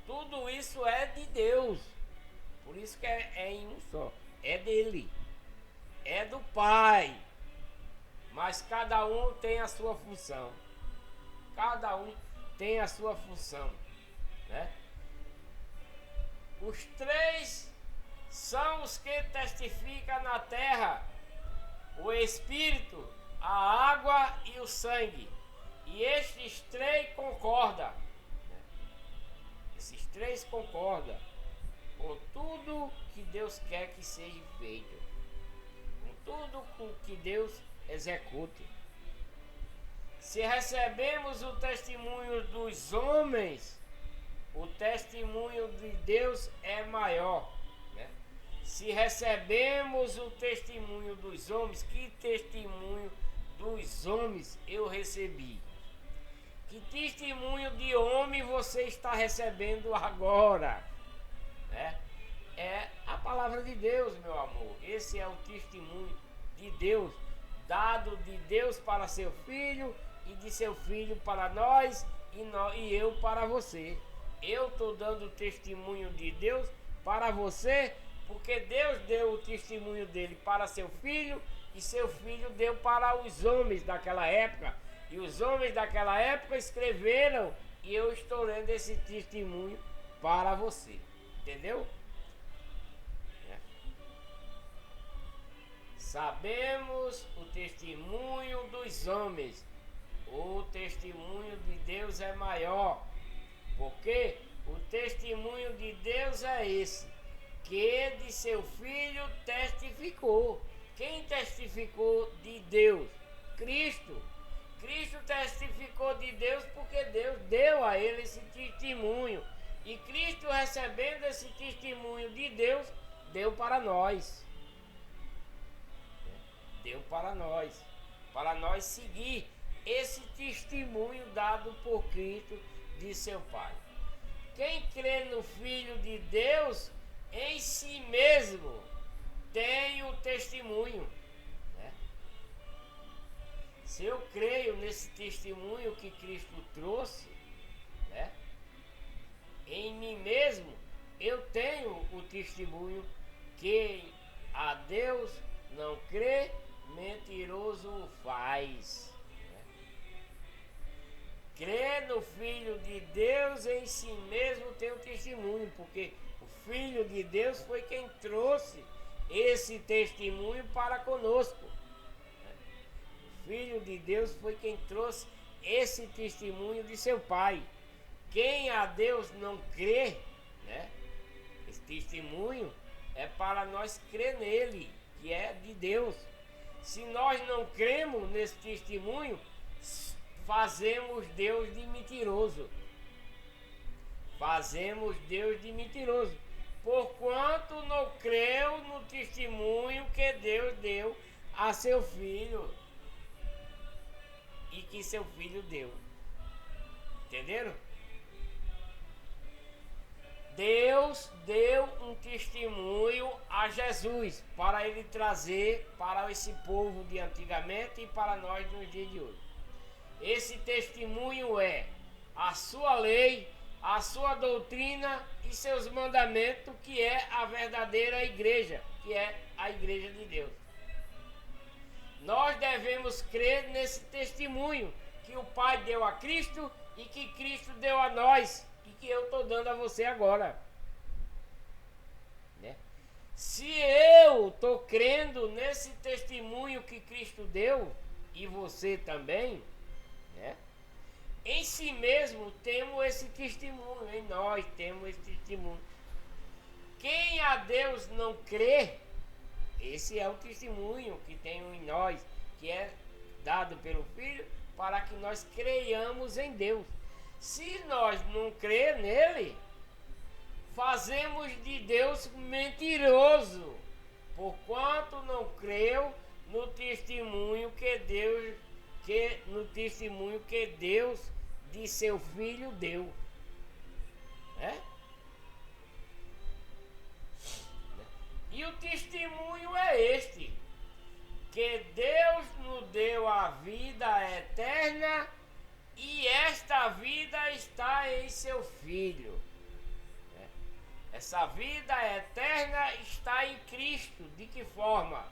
Tudo isso é de Deus. Por isso que é em um só. É dele. É do Pai. Mas cada um tem a sua função. Cada um tem a sua função, né? Os três são os que testificam na terra: o Espírito, a água e o sangue. E estes três concordam, né? Esses três concordam com tudo que Deus quer que seja feito, com tudo com que Deus execute. Se recebemos o testemunho dos homens, o testemunho de Deus é maior, né? Se recebemos o testemunho dos homens, que testemunho dos homens eu recebi? Que testemunho de homem você está recebendo agora, né? É a palavra de Deus, meu amor. Esse é o testemunho de Deus dado de Deus para seu filho e de seu filho para nós e eu para você. Eu estou dando o testemunho de Deus para você, porque Deus deu o testemunho dele para seu filho e seu filho deu para os homens daquela época. E os homens daquela época escreveram e eu estou lendo esse testemunho para você. Entendeu? Sabemos o testemunho dos homens. O testemunho de Deus é maior. Porque o testemunho de Deus é esse, que de seu filho testificou. Quem testificou de Deus? Cristo. Cristo testificou de Deus porque Deus deu a ele esse testemunho. E Cristo, recebendo esse testemunho de Deus, deu para nós. Deu para nós seguir esse testemunho dado por Cristo de seu Pai. Quem crê no Filho de Deus, em si mesmo tem o testemunho. Né? Se eu creio nesse testemunho que Cristo trouxe, né? Em mim mesmo eu tenho o testemunho. Quem a Deus não crê, mentiroso o faz. Crer no Filho de Deus em si mesmo tem um testemunho, porque o Filho de Deus foi quem trouxe esse testemunho para conosco. O Filho de Deus foi quem trouxe esse testemunho de seu Pai. Quem a Deus não crê, né? Esse testemunho é para nós crer nele, que é de Deus. Se nós não cremos nesse testemunho, fazemos Deus de mentiroso. Fazemos Deus de mentiroso. Porquanto não creu no testemunho que Deus deu a seu filho. E que seu filho deu. Entenderam? Deus deu um testemunho a Jesus para ele trazer para esse povo de antigamente e para nós nos dias de hoje. Esse testemunho é a sua lei, a sua doutrina e seus mandamentos, que é a verdadeira igreja, que é a igreja de Deus. Nós devemos crer nesse testemunho que o Pai deu a Cristo e que Cristo deu a nós e que eu estou dando a você agora. Né? Se eu estou crendo nesse testemunho que Cristo deu, e você também, né? Em si mesmo temos esse testemunho, em nós temos esse testemunho. Quem a Deus não crê, esse é o testemunho que tem em nós, que é dado pelo Filho, para que nós creiamos em Deus. Se nós não crer nele, fazemos de Deus mentiroso, porquanto não creu no testemunho que Deus de seu filho deu. E o testemunho é este, que Deus nos deu a vida eterna e esta vida está em seu Filho. Essa vida eterna está em Cristo. De que forma?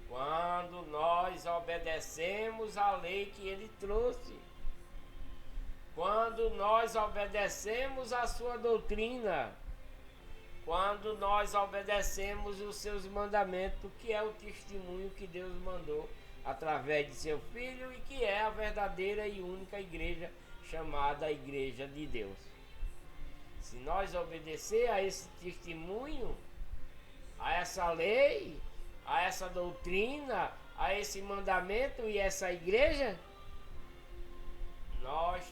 Quando nós obedecemos a lei que ele trouxe. Quando nós obedecemos a sua doutrina. Quando nós obedecemos os seus mandamentos, que é o testemunho que Deus mandou através de seu Filho e que é a verdadeira e única igreja chamada Igreja de Deus. Se nós obedecer a esse testemunho, a essa lei, a essa doutrina, a esse mandamento e essa igreja, nós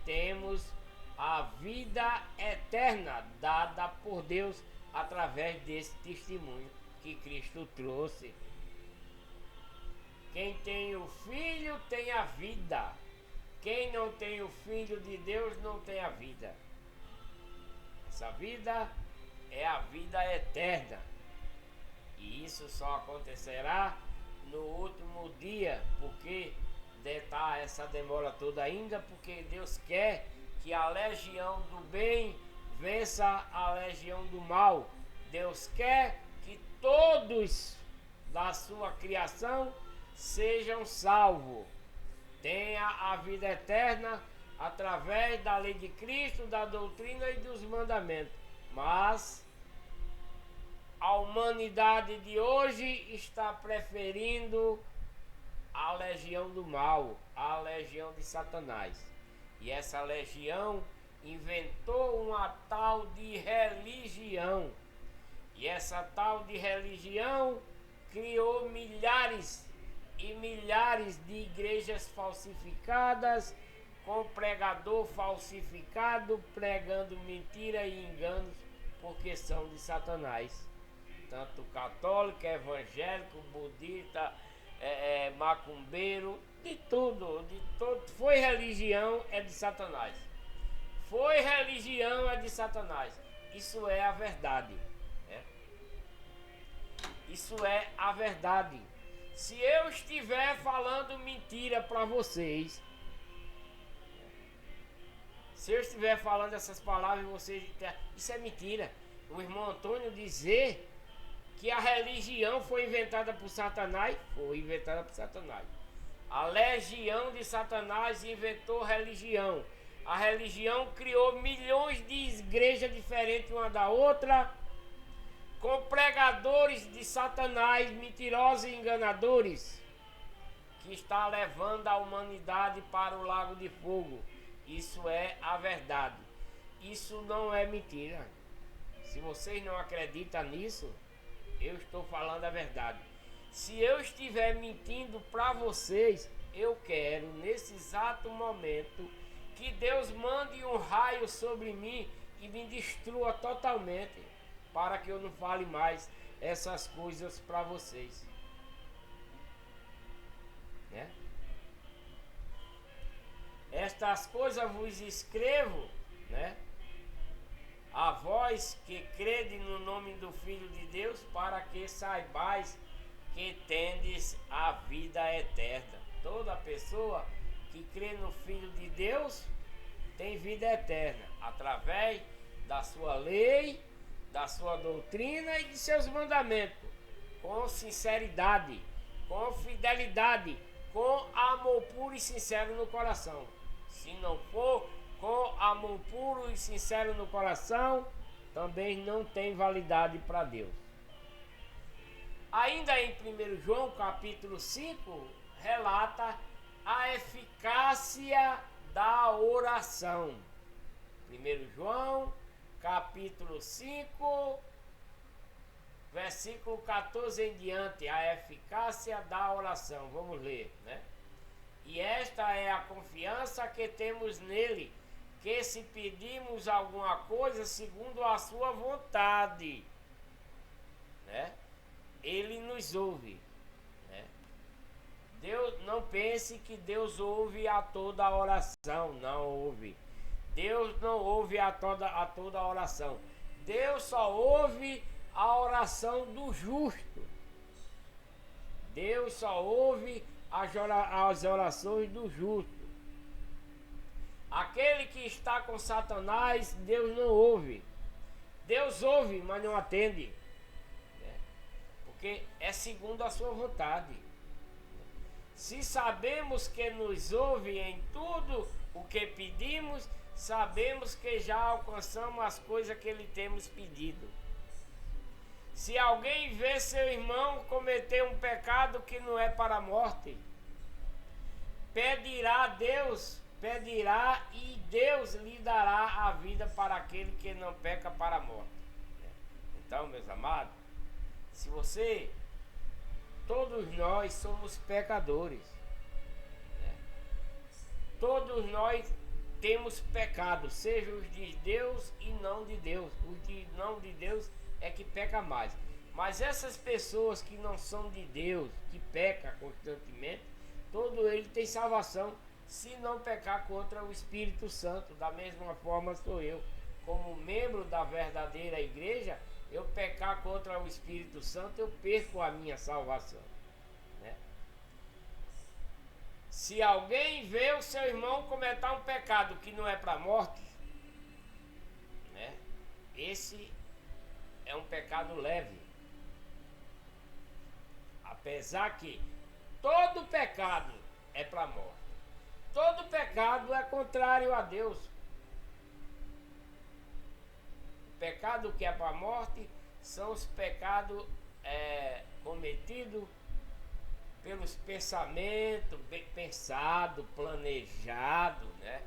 temos a vida eterna dada por Deus através desse testemunho que Cristo trouxe. Quem tem o Filho tem a vida. Quem não tem o Filho de Deus não tem a vida. Essa vida é a vida eterna. E isso só acontecerá no último dia, porque tá essa demora toda ainda, porque Deus quer que a legião do bem vença a legião do mal. Deus quer que todos da sua criação sejam salvos, tenha a vida eterna através da lei de Cristo, da doutrina e dos mandamentos. Mas a humanidade de hoje está preferindo a legião do mal, a legião de Satanás. E essa legião inventou uma tal de religião. E essa tal de religião criou milhares e milhares de igrejas falsificadas, com pregador falsificado, pregando mentira e enganos, porque são de Satanás. Tanto católico, evangélico, budista, macumbeiro, de tudo, foi religião, é de Satanás. Foi religião, é de Satanás. Isso é a verdade. Isso é a verdade. Se eu estiver falando mentira para vocês, se eu estiver falando essas palavras, vocês, isso é mentira. O irmão Antônio dizer que a religião foi inventada por Satanás, foi inventada por Satanás. A legião de Satanás inventou religião. A religião criou milhões de igrejas diferentes uma da outra, com pregadores de Satanás, mentirosos e enganadores, que está levando a humanidade para o lago de fogo. Isso é a verdade. Isso não é mentira. Se vocês não acreditam nisso, eu estou falando a verdade. Se eu estiver mentindo para vocês, eu quero, nesse exato momento, que Deus mande um raio sobre mim e me destrua totalmente, para que eu não fale mais essas coisas para vocês. Né? Estas coisas vos escrevo, né? A vós que crede no nome do Filho de Deus, para que saibais que tendes a vida eterna. Toda pessoa que crê no Filho de Deus tem vida eterna, através da sua lei, da sua doutrina e de seus mandamentos, com sinceridade, com fidelidade, com amor puro e sincero no coração. Se não for com amor puro e sincero no coração, também não tem validade para Deus. Ainda em 1 João capítulo 5, relata a eficácia da oração. 1 João capítulo 5, versículo 14 em diante, a eficácia da oração. Vamos ler, né? E esta é a confiança que temos nele, que se pedimos alguma coisa segundo a sua vontade, né, ele nos ouve, né? Deus, não pense que Deus ouve a toda oração, não ouve. Deus não ouve a toda oração. Deus só ouve a oração do justo. Deus só ouve as orações do justo. Aquele que está com Satanás, Deus não ouve. Deus ouve, mas não atende, né? Porque é segundo a sua vontade. Se sabemos que nos ouve em tudo o que pedimos, sabemos que já alcançamos as coisas que lhe temos pedido. Se alguém vê seu irmão cometer um pecado que não é para a morte, pedirá e Deus lhe dará a vida para aquele que não peca para a morte. Então, meus amados, todos nós somos pecadores, né? Todos nós temos pecado, seja os de Deus e não de Deus. Os de não de Deus é que peca mais. Mas essas pessoas que não são de Deus, que pecam constantemente, todo ele tem salvação, se não pecar contra o Espírito Santo. Da mesma forma sou eu, como membro da verdadeira igreja, eu pecar contra o Espírito Santo, eu perco a minha salvação, né? Se alguém vê o seu irmão cometer um pecado que não é para a morte, né? Esse é um pecado leve. Apesar que todo pecado é para a morte. Todo pecado é contrário a Deus. O pecado que é para a morte são os pecados cometidos pelos pensamentos, bem pensado, planejado, né?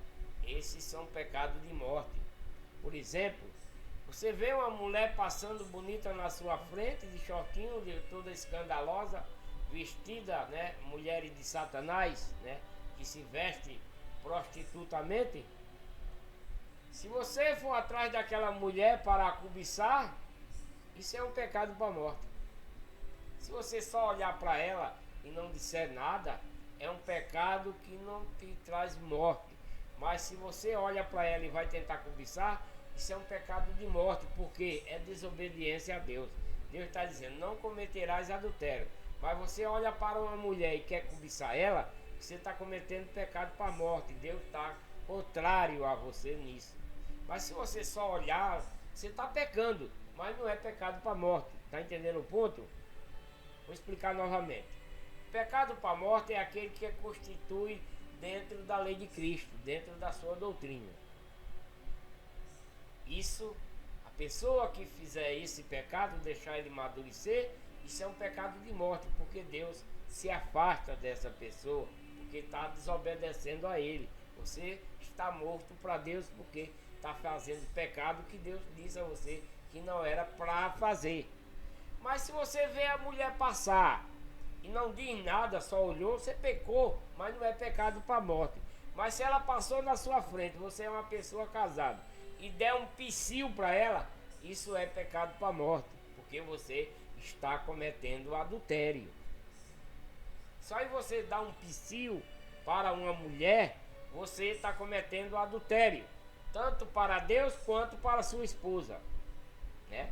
Esses são pecados de morte. Por exemplo, você vê uma mulher passando bonita na sua frente, de shortinho, toda escandalosa, vestida, né? Mulheres de Satanás, né? Que se veste prostitutamente. Se você for atrás daquela mulher para a cobiçar, isso é um pecado para a morte. Se você só olhar para ela e não disser nada, é um pecado que não te traz morte. Mas se você olha para ela e vai tentar cobiçar, isso é um pecado de morte, porque é desobediência a Deus. Deus está dizendo, não cometerás adultério. Mas você olha para uma mulher e quer cobiçar ela, você está cometendo pecado para a morte. Deus está contrário a você nisso. Mas se você só olhar, você está pecando, mas não é pecado para a morte. Está entendendo o ponto? Vou explicar novamente. Pecado para a morte é aquele que constitui dentro da lei de Cristo, dentro da sua doutrina. Isso, a pessoa que fizer esse pecado, deixar ele amadurecer, isso é um pecado de morte, porque Deus se afasta dessa pessoa, porque está desobedecendo a ele. Você está morto para Deus, porque está fazendo pecado que Deus diz a você que não era para fazer. Mas se você vê a mulher passar e não diz nada, só olhou, você pecou, mas não é pecado para a morte. Mas se ela passou na sua frente, você é uma pessoa casada, e der um psiu para ela, isso é pecado para a morte, porque você está cometendo adultério. Só em você dar um psiu para uma mulher, você está cometendo adultério, tanto para Deus quanto para sua esposa, né?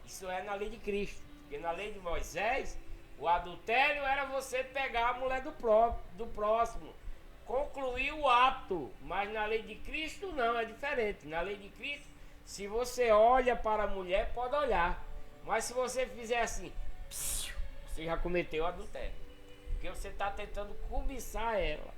Isso é na lei de Cristo, porque na lei de Moisés, o adultério era você pegar a mulher do próximo, concluir o ato, mas na lei de Cristo não, é diferente. Na lei de Cristo, se você olha para a mulher, pode olhar, mas se você fizer assim, você já cometeu adultério, porque você está tentando cobiçar ela,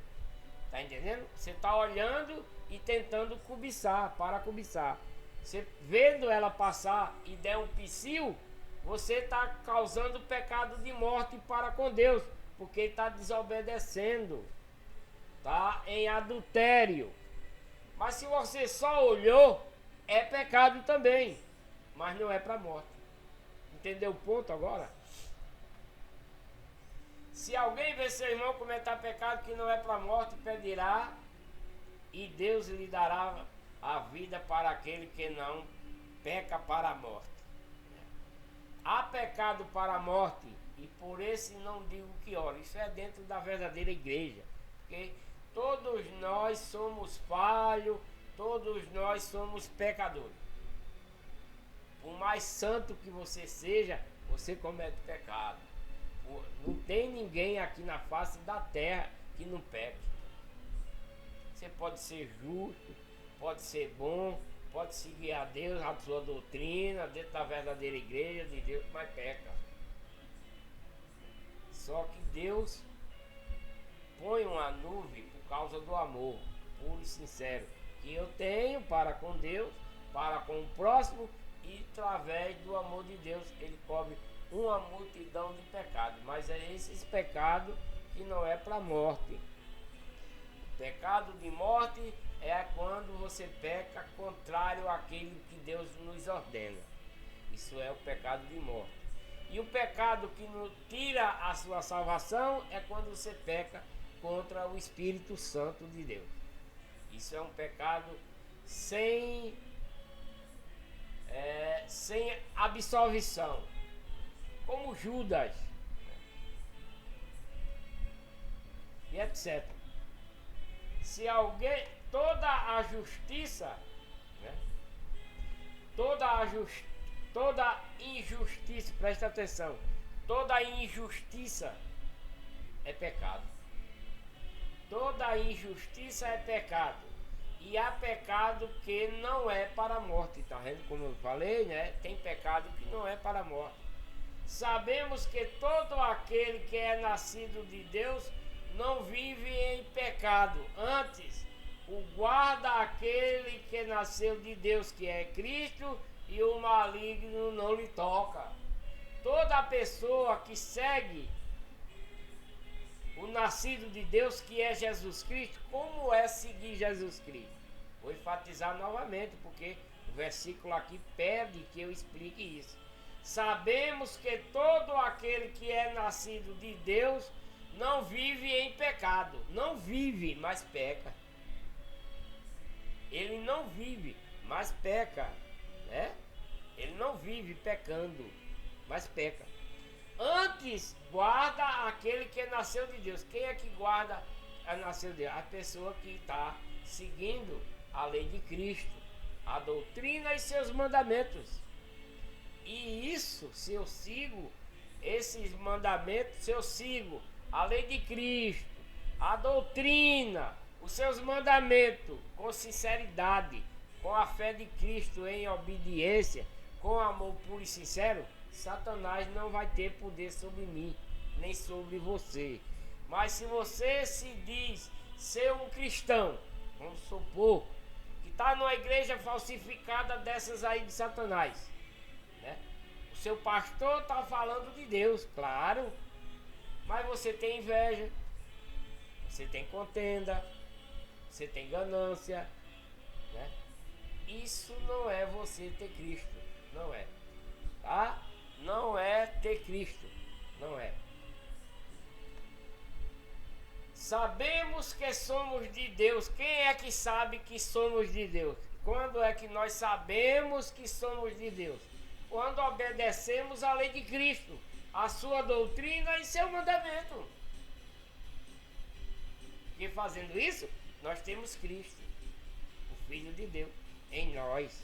tá entendendo? Você está olhando e tentando cobiçar, para cobiçar. Você vendo ela passar e der um psiu, você está causando pecado de morte para com Deus, porque está desobedecendo, está em adultério. Mas se você só olhou, é pecado também, mas não é para morte. Entendeu o ponto agora? Se alguém vê seu irmão cometer pecado que não é para morte, pedirá e Deus lhe dará a vida para aquele que não peca para a morte. Há pecado para a morte, e por esse não digo que ora. Isso é dentro da verdadeira igreja, porque todos nós somos falhos, todos nós somos pecadores. Por mais santo que você seja, você comete pecado. Não tem ninguém aqui na face da terra que não peque. Você pode ser justo, pode ser bom, pode seguir a Deus, a sua doutrina, dentro da verdadeira igreja de Deus, mas peca. Só que Deus põe uma nuvem por causa do amor puro e sincero que eu tenho para com Deus, para com o próximo, e através do amor de Deus ele cobre uma multidão de pecados. Mas é esses pecados que não é para a morte. Pecado de morte é quando você peca contrário àquilo que Deus nos ordena. Isso é o pecado de morte. E o pecado que nos tira a sua salvação é quando você peca contra o Espírito Santo de Deus. Isso é um pecado sem absolvição, como Judas e etc. Se alguém, toda a justiça, né? Toda injustiça, presta atenção, toda injustiça é pecado. toda injustiça é pecado. E há pecado que não é para a morte. Tá vendo como eu falei, né? Tem pecado que não é para a morte. Sabemos que todo aquele que é nascido de Deus não vive em pecado. Antes, o guarda aquele que nasceu de Deus, que é Cristo, e o maligno não lhe toca. Toda pessoa que segue o nascido de Deus, que é Jesus Cristo, como é seguir Jesus Cristo? Vou enfatizar novamente, porque o versículo aqui pede que eu explique isso. Sabemos que todo aquele que é nascido de Deus não vive em pecado. Não vive, mas peca. Ele não vive, mas peca, né? Ele não vive pecando, mas peca. Antes, guarda aquele que nasceu de Deus. Quem é que guarda a nasceu de Deus? A pessoa que está seguindo a lei de Cristo, a doutrina e seus mandamentos. E isso, se eu sigo esses mandamentos, se eu sigo a lei de Cristo, a doutrina, os seus mandamentos, com sinceridade, com a fé de Cristo em obediência, com amor puro e sincero, Satanás não vai ter poder sobre mim, nem sobre você. Mas se você se diz ser um cristão, vamos supor, que está numa igreja falsificada dessas aí de Satanás, né? O seu pastor está falando de Deus, claro, mas você tem inveja, você tem contenda, você tem ganância, né? Isso não é você ter Cristo, não é, tá? Não é ter Cristo, não é. Sabemos que somos de Deus. Quem é que sabe que somos de Deus? Quando é que nós sabemos que somos de Deus? Quando obedecemos a lei de Cristo, a sua doutrina e seu mandamento. E fazendo isso, nós temos Cristo, o Filho de Deus, em nós,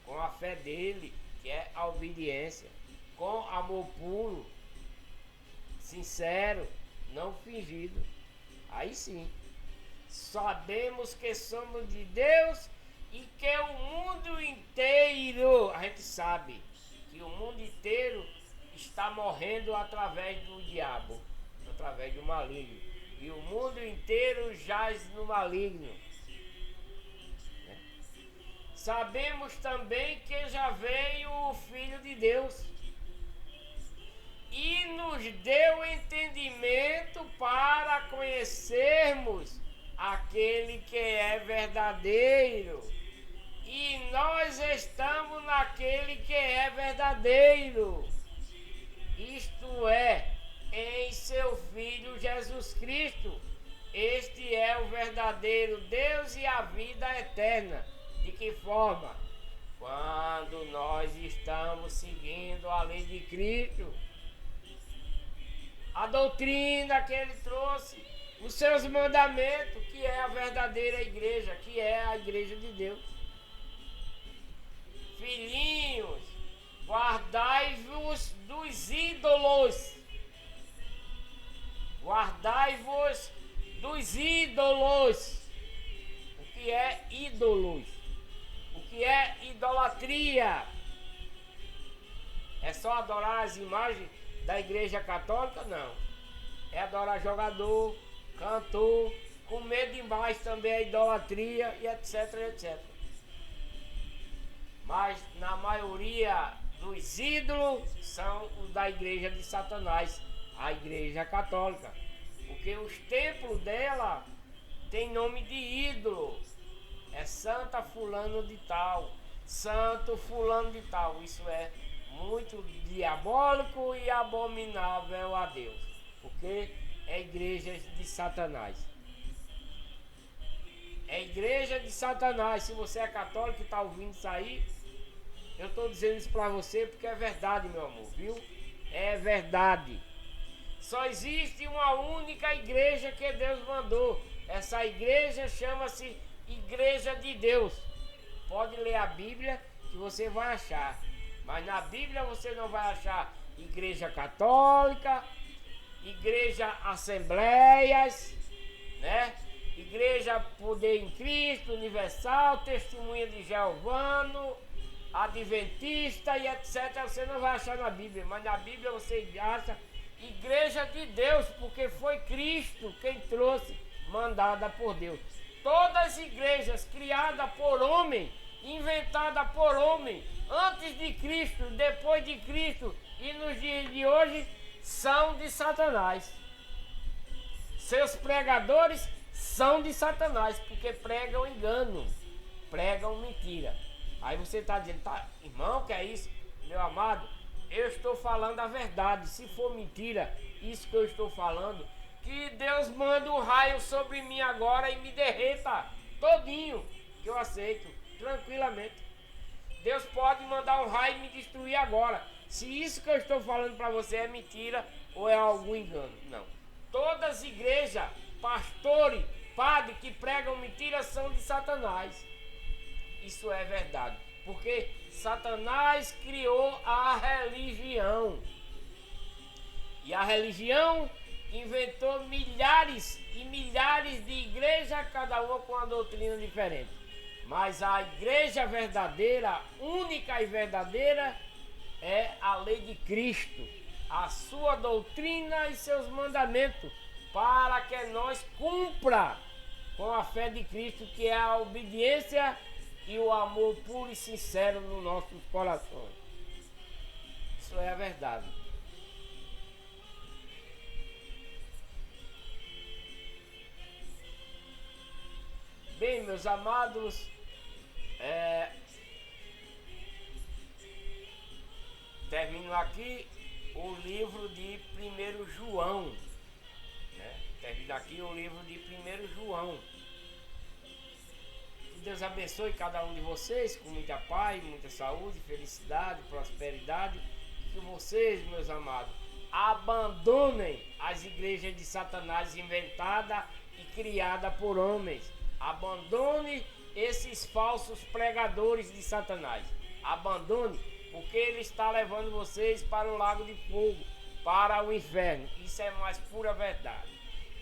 com a fé dele, que é a obediência, com amor puro, sincero, não fingido. Aí sim, sabemos que somos de Deus e que o mundo inteiro, a gente sabe que o mundo inteiro está morrendo através do diabo, através do maligno. E o mundo inteiro jaz no maligno. Sabemos também que já veio o Filho de Deus e nos deu entendimento para conhecermos aquele que é verdadeiro. E nós estamos naquele que é verdadeiro, isto é, em seu Filho Jesus Cristo. Este é o verdadeiro Deus e a vida eterna. De que forma? Quando nós estamos seguindo a lei de Cristo, a doutrina que ele trouxe, os seus mandamentos, que é a verdadeira igreja, que é a igreja de Deus. Filhinhos, guardai-vos dos ídolos. Guardai-vos dos ídolos. O que é ídolos? O que é idolatria? É só adorar as imagens da igreja católica? Não. É adorar jogador, cantor, comer demais também é idolatria e etc, etc. Mas na maioria dos ídolos são os da igreja de Satanás, a igreja católica. Porque os templos dela tem nome de ídolo. É Santa Fulano de Tal, Santo Fulano de Tal. Isso é muito diabólico e abominável a Deus, porque é igreja de Satanás. É igreja de Satanás. Se você é católico e está ouvindo isso aí, eu estou dizendo isso para você porque é verdade, meu amor, viu? É verdade. Só existe uma única igreja que Deus mandou. Essa igreja chama-se Igreja de Deus. Pode ler a Bíblia que você vai achar. Mas na Bíblia você não vai achar igreja católica, igreja assembleias, né? Igreja Poder em Cristo, Universal, Testemunha de Jeová, Adventista e etc. Você não vai achar na Bíblia, mas na Bíblia você acha Igreja de Deus, porque foi Cristo quem trouxe, mandada por Deus. Todas as igrejas criadas por homem, inventadas por homem, antes de Cristo, depois de Cristo e nos dias de hoje, são de Satanás. Seus pregadores são de Satanás, porque pregam engano, pregam mentira. Aí você está dizendo, tá, irmão, que é isso? Meu amado, eu estou falando a verdade. Se for mentira, isso que eu estou falando, que Deus manda um raio sobre mim agora e me derreta todinho, que eu aceito, tranquilamente. Deus pode mandar um raio e me destruir agora. Se isso que eu estou falando para você é mentira ou é algum engano. Não. Todas as igrejas, pastores, padres que pregam mentira são de Satanás. Isso é verdade. Porque Satanás criou a religião. E a religião inventou milhares e milhares de igrejas, cada uma com uma doutrina diferente. Mas a igreja verdadeira, única e verdadeira, é a lei de Cristo, a sua doutrina e seus mandamentos, para que nós cumpra com a fé de Cristo, que é a obediência e o amor puro e sincero nos nossos corações. Isso é a verdade. Bem, meus amados, termino aqui o livro de 1 João, né? Termino aqui o livro de 1 João. Que Deus abençoe cada um de vocês com muita paz, muita saúde, felicidade, prosperidade. Que vocês, meus amados, abandonem as igrejas de Satanás inventadas e criadas por homens. Abandone esses falsos pregadores de Satanás. Abandone, porque ele está levando vocês para o lago de fogo, para o inferno. Isso é mais pura verdade.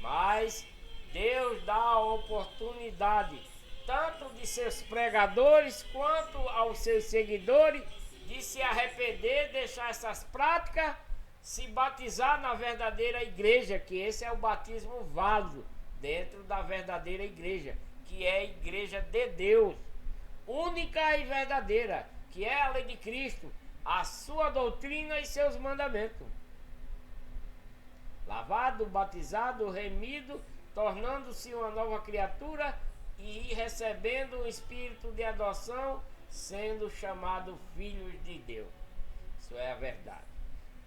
Mas Deus dá a oportunidade, tanto de seus pregadores quanto aos seus seguidores, de se arrepender, deixar essas práticas, se batizar na verdadeira igreja, que esse é o batismo válido dentro da verdadeira igreja, que é a igreja de Deus, única e verdadeira, que é a lei de Cristo, a sua doutrina e seus mandamentos. Lavado, batizado, remido, tornando-se uma nova criatura e recebendo o espírito de adoção, sendo chamado filhos de Deus. Isso é a verdade.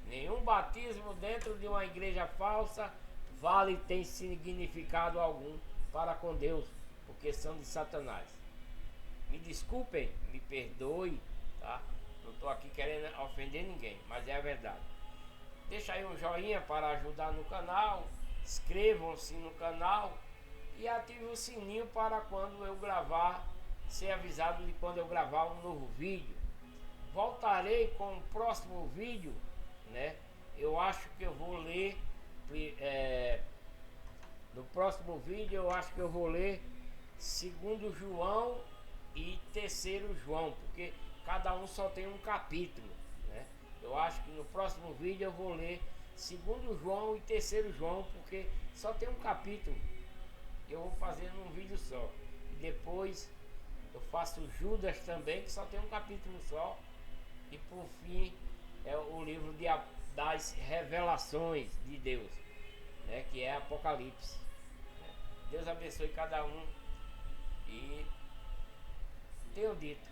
Nenhum batismo dentro de uma igreja falsa vale e tem significado algum para com Deus, porque são de Satanás. Me desculpem, me perdoe, tá? Não estou aqui querendo ofender ninguém, mas é a verdade. Deixa aí um joinha para ajudar no canal, inscrevam-se no canal e ative o sininho para quando eu gravar, ser avisado de quando eu gravar um novo vídeo. Voltarei com o próximo vídeo, né? Eu acho que eu vou ler, no próximo vídeo eu acho que eu vou ler 2 João e 3 João, porque cada um só tem um capítulo, né? Eu acho que no próximo vídeo eu vou ler 2 João e 3 João, porque só tem um capítulo. Eu vou fazer num vídeo só. E depois eu faço Judas também, que só tem um capítulo só. E por fim é o livro das revelações de Deus, né? Que é Apocalipse. Deus abençoe cada um. E tenho dito.